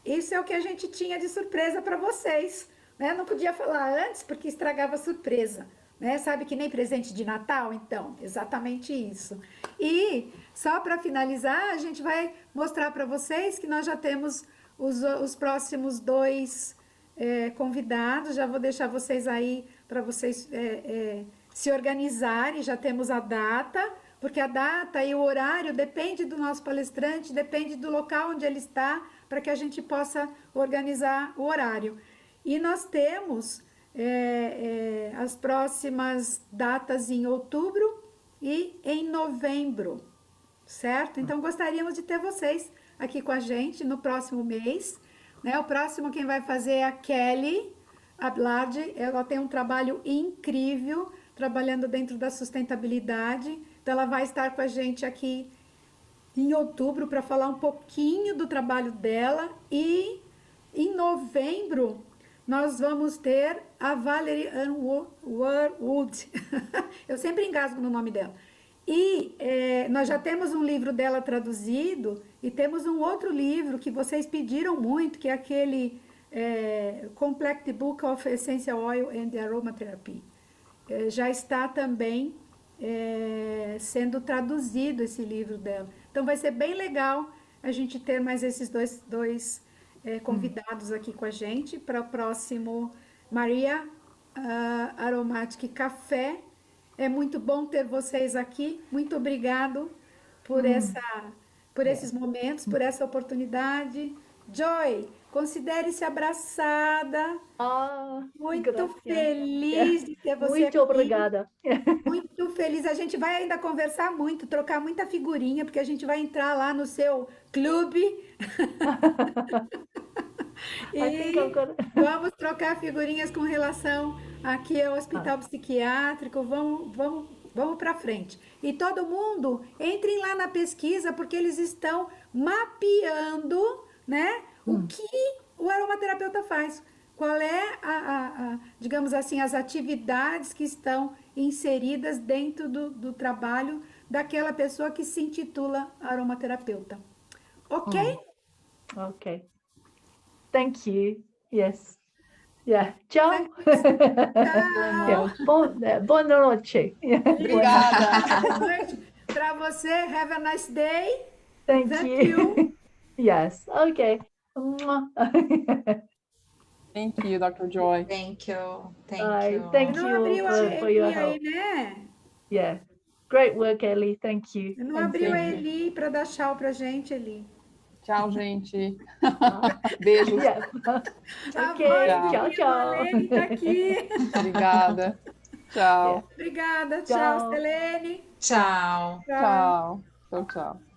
isso é o que a gente tinha de surpresa para vocês, né? Não podia falar antes porque estragava a surpresa, né? Sabe que nem presente de Natal, então, exatamente isso. E só para finalizar, a gente vai mostrar para vocês que nós já temos os próximos dois convidados. Já vou deixar vocês aí para vocês se organizarem. Já temos a data, porque a data e o horário depende do nosso palestrante, depende do local onde ele está, para que a gente possa organizar o horário. E nós temos as próximas datas em outubro e em novembro, certo? Então gostaríamos de ter vocês aqui com a gente no próximo mês, né? O próximo quem vai fazer é a Kelly Ablard. Ela tem um trabalho incrível trabalhando dentro da sustentabilidade. Então ela vai estar com a gente aqui em outubro para falar um pouquinho do trabalho dela, e em novembro nós vamos ter a Valerie Ann Wood. Eu sempre engasgo no nome dela. E nós já temos um livro dela traduzido e temos um outro livro que vocês pediram muito, que é aquele Complete Book of Essential Oil and Aromatherapy. Já está também sendo traduzido esse livro dela. Então vai ser bem legal a gente ter mais esses dois convidados aqui com a gente para o próximo Maria Aromatic Café. É muito bom ter vocês aqui. Muito obrigado por esses momentos, por essa oportunidade. Joy, considere-se abraçada. Muito Gracias. feliz de ter você Muito aqui. obrigada. Muito feliz. A gente vai ainda conversar muito, trocar muita figurinha, porque a gente vai entrar lá no seu clube I think I'm e gonna. vamos trocar figurinhas com relação aqui ao hospital psiquiátrico. Vamos para frente. E todo mundo, entrem lá na pesquisa, porque eles estão mapeando, né, o que o aromaterapeuta faz. Qual é, digamos assim, as atividades que estão inseridas dentro do trabalho daquela pessoa que se intitula aromaterapeuta. Ok? Okay. Thank you. Yes. Yeah. Ciao. Yeah. Boa noite. Obrigada. Boa noite para você. Have a nice day. Thank Thank you. you. Yes. Okay. Mwah. Thank you, Dr. Joy. Thank you. Thank Bye. you. Thank Não you abriu a for your Eli aí, help. né? Yeah. Great work, Ellie. Thank you. Não And abriu a thank you. Eli para dar tchau pra gente, Eli. Tchau, gente. Beijos. Yeah. A Okay. voz Tchau. do Ciao, Eli ciao. Valene tá aqui. Obrigada. Tchau. Obrigada. Tchau, Tchau. Selene. Tchau. Tchau. Tchau, tchau.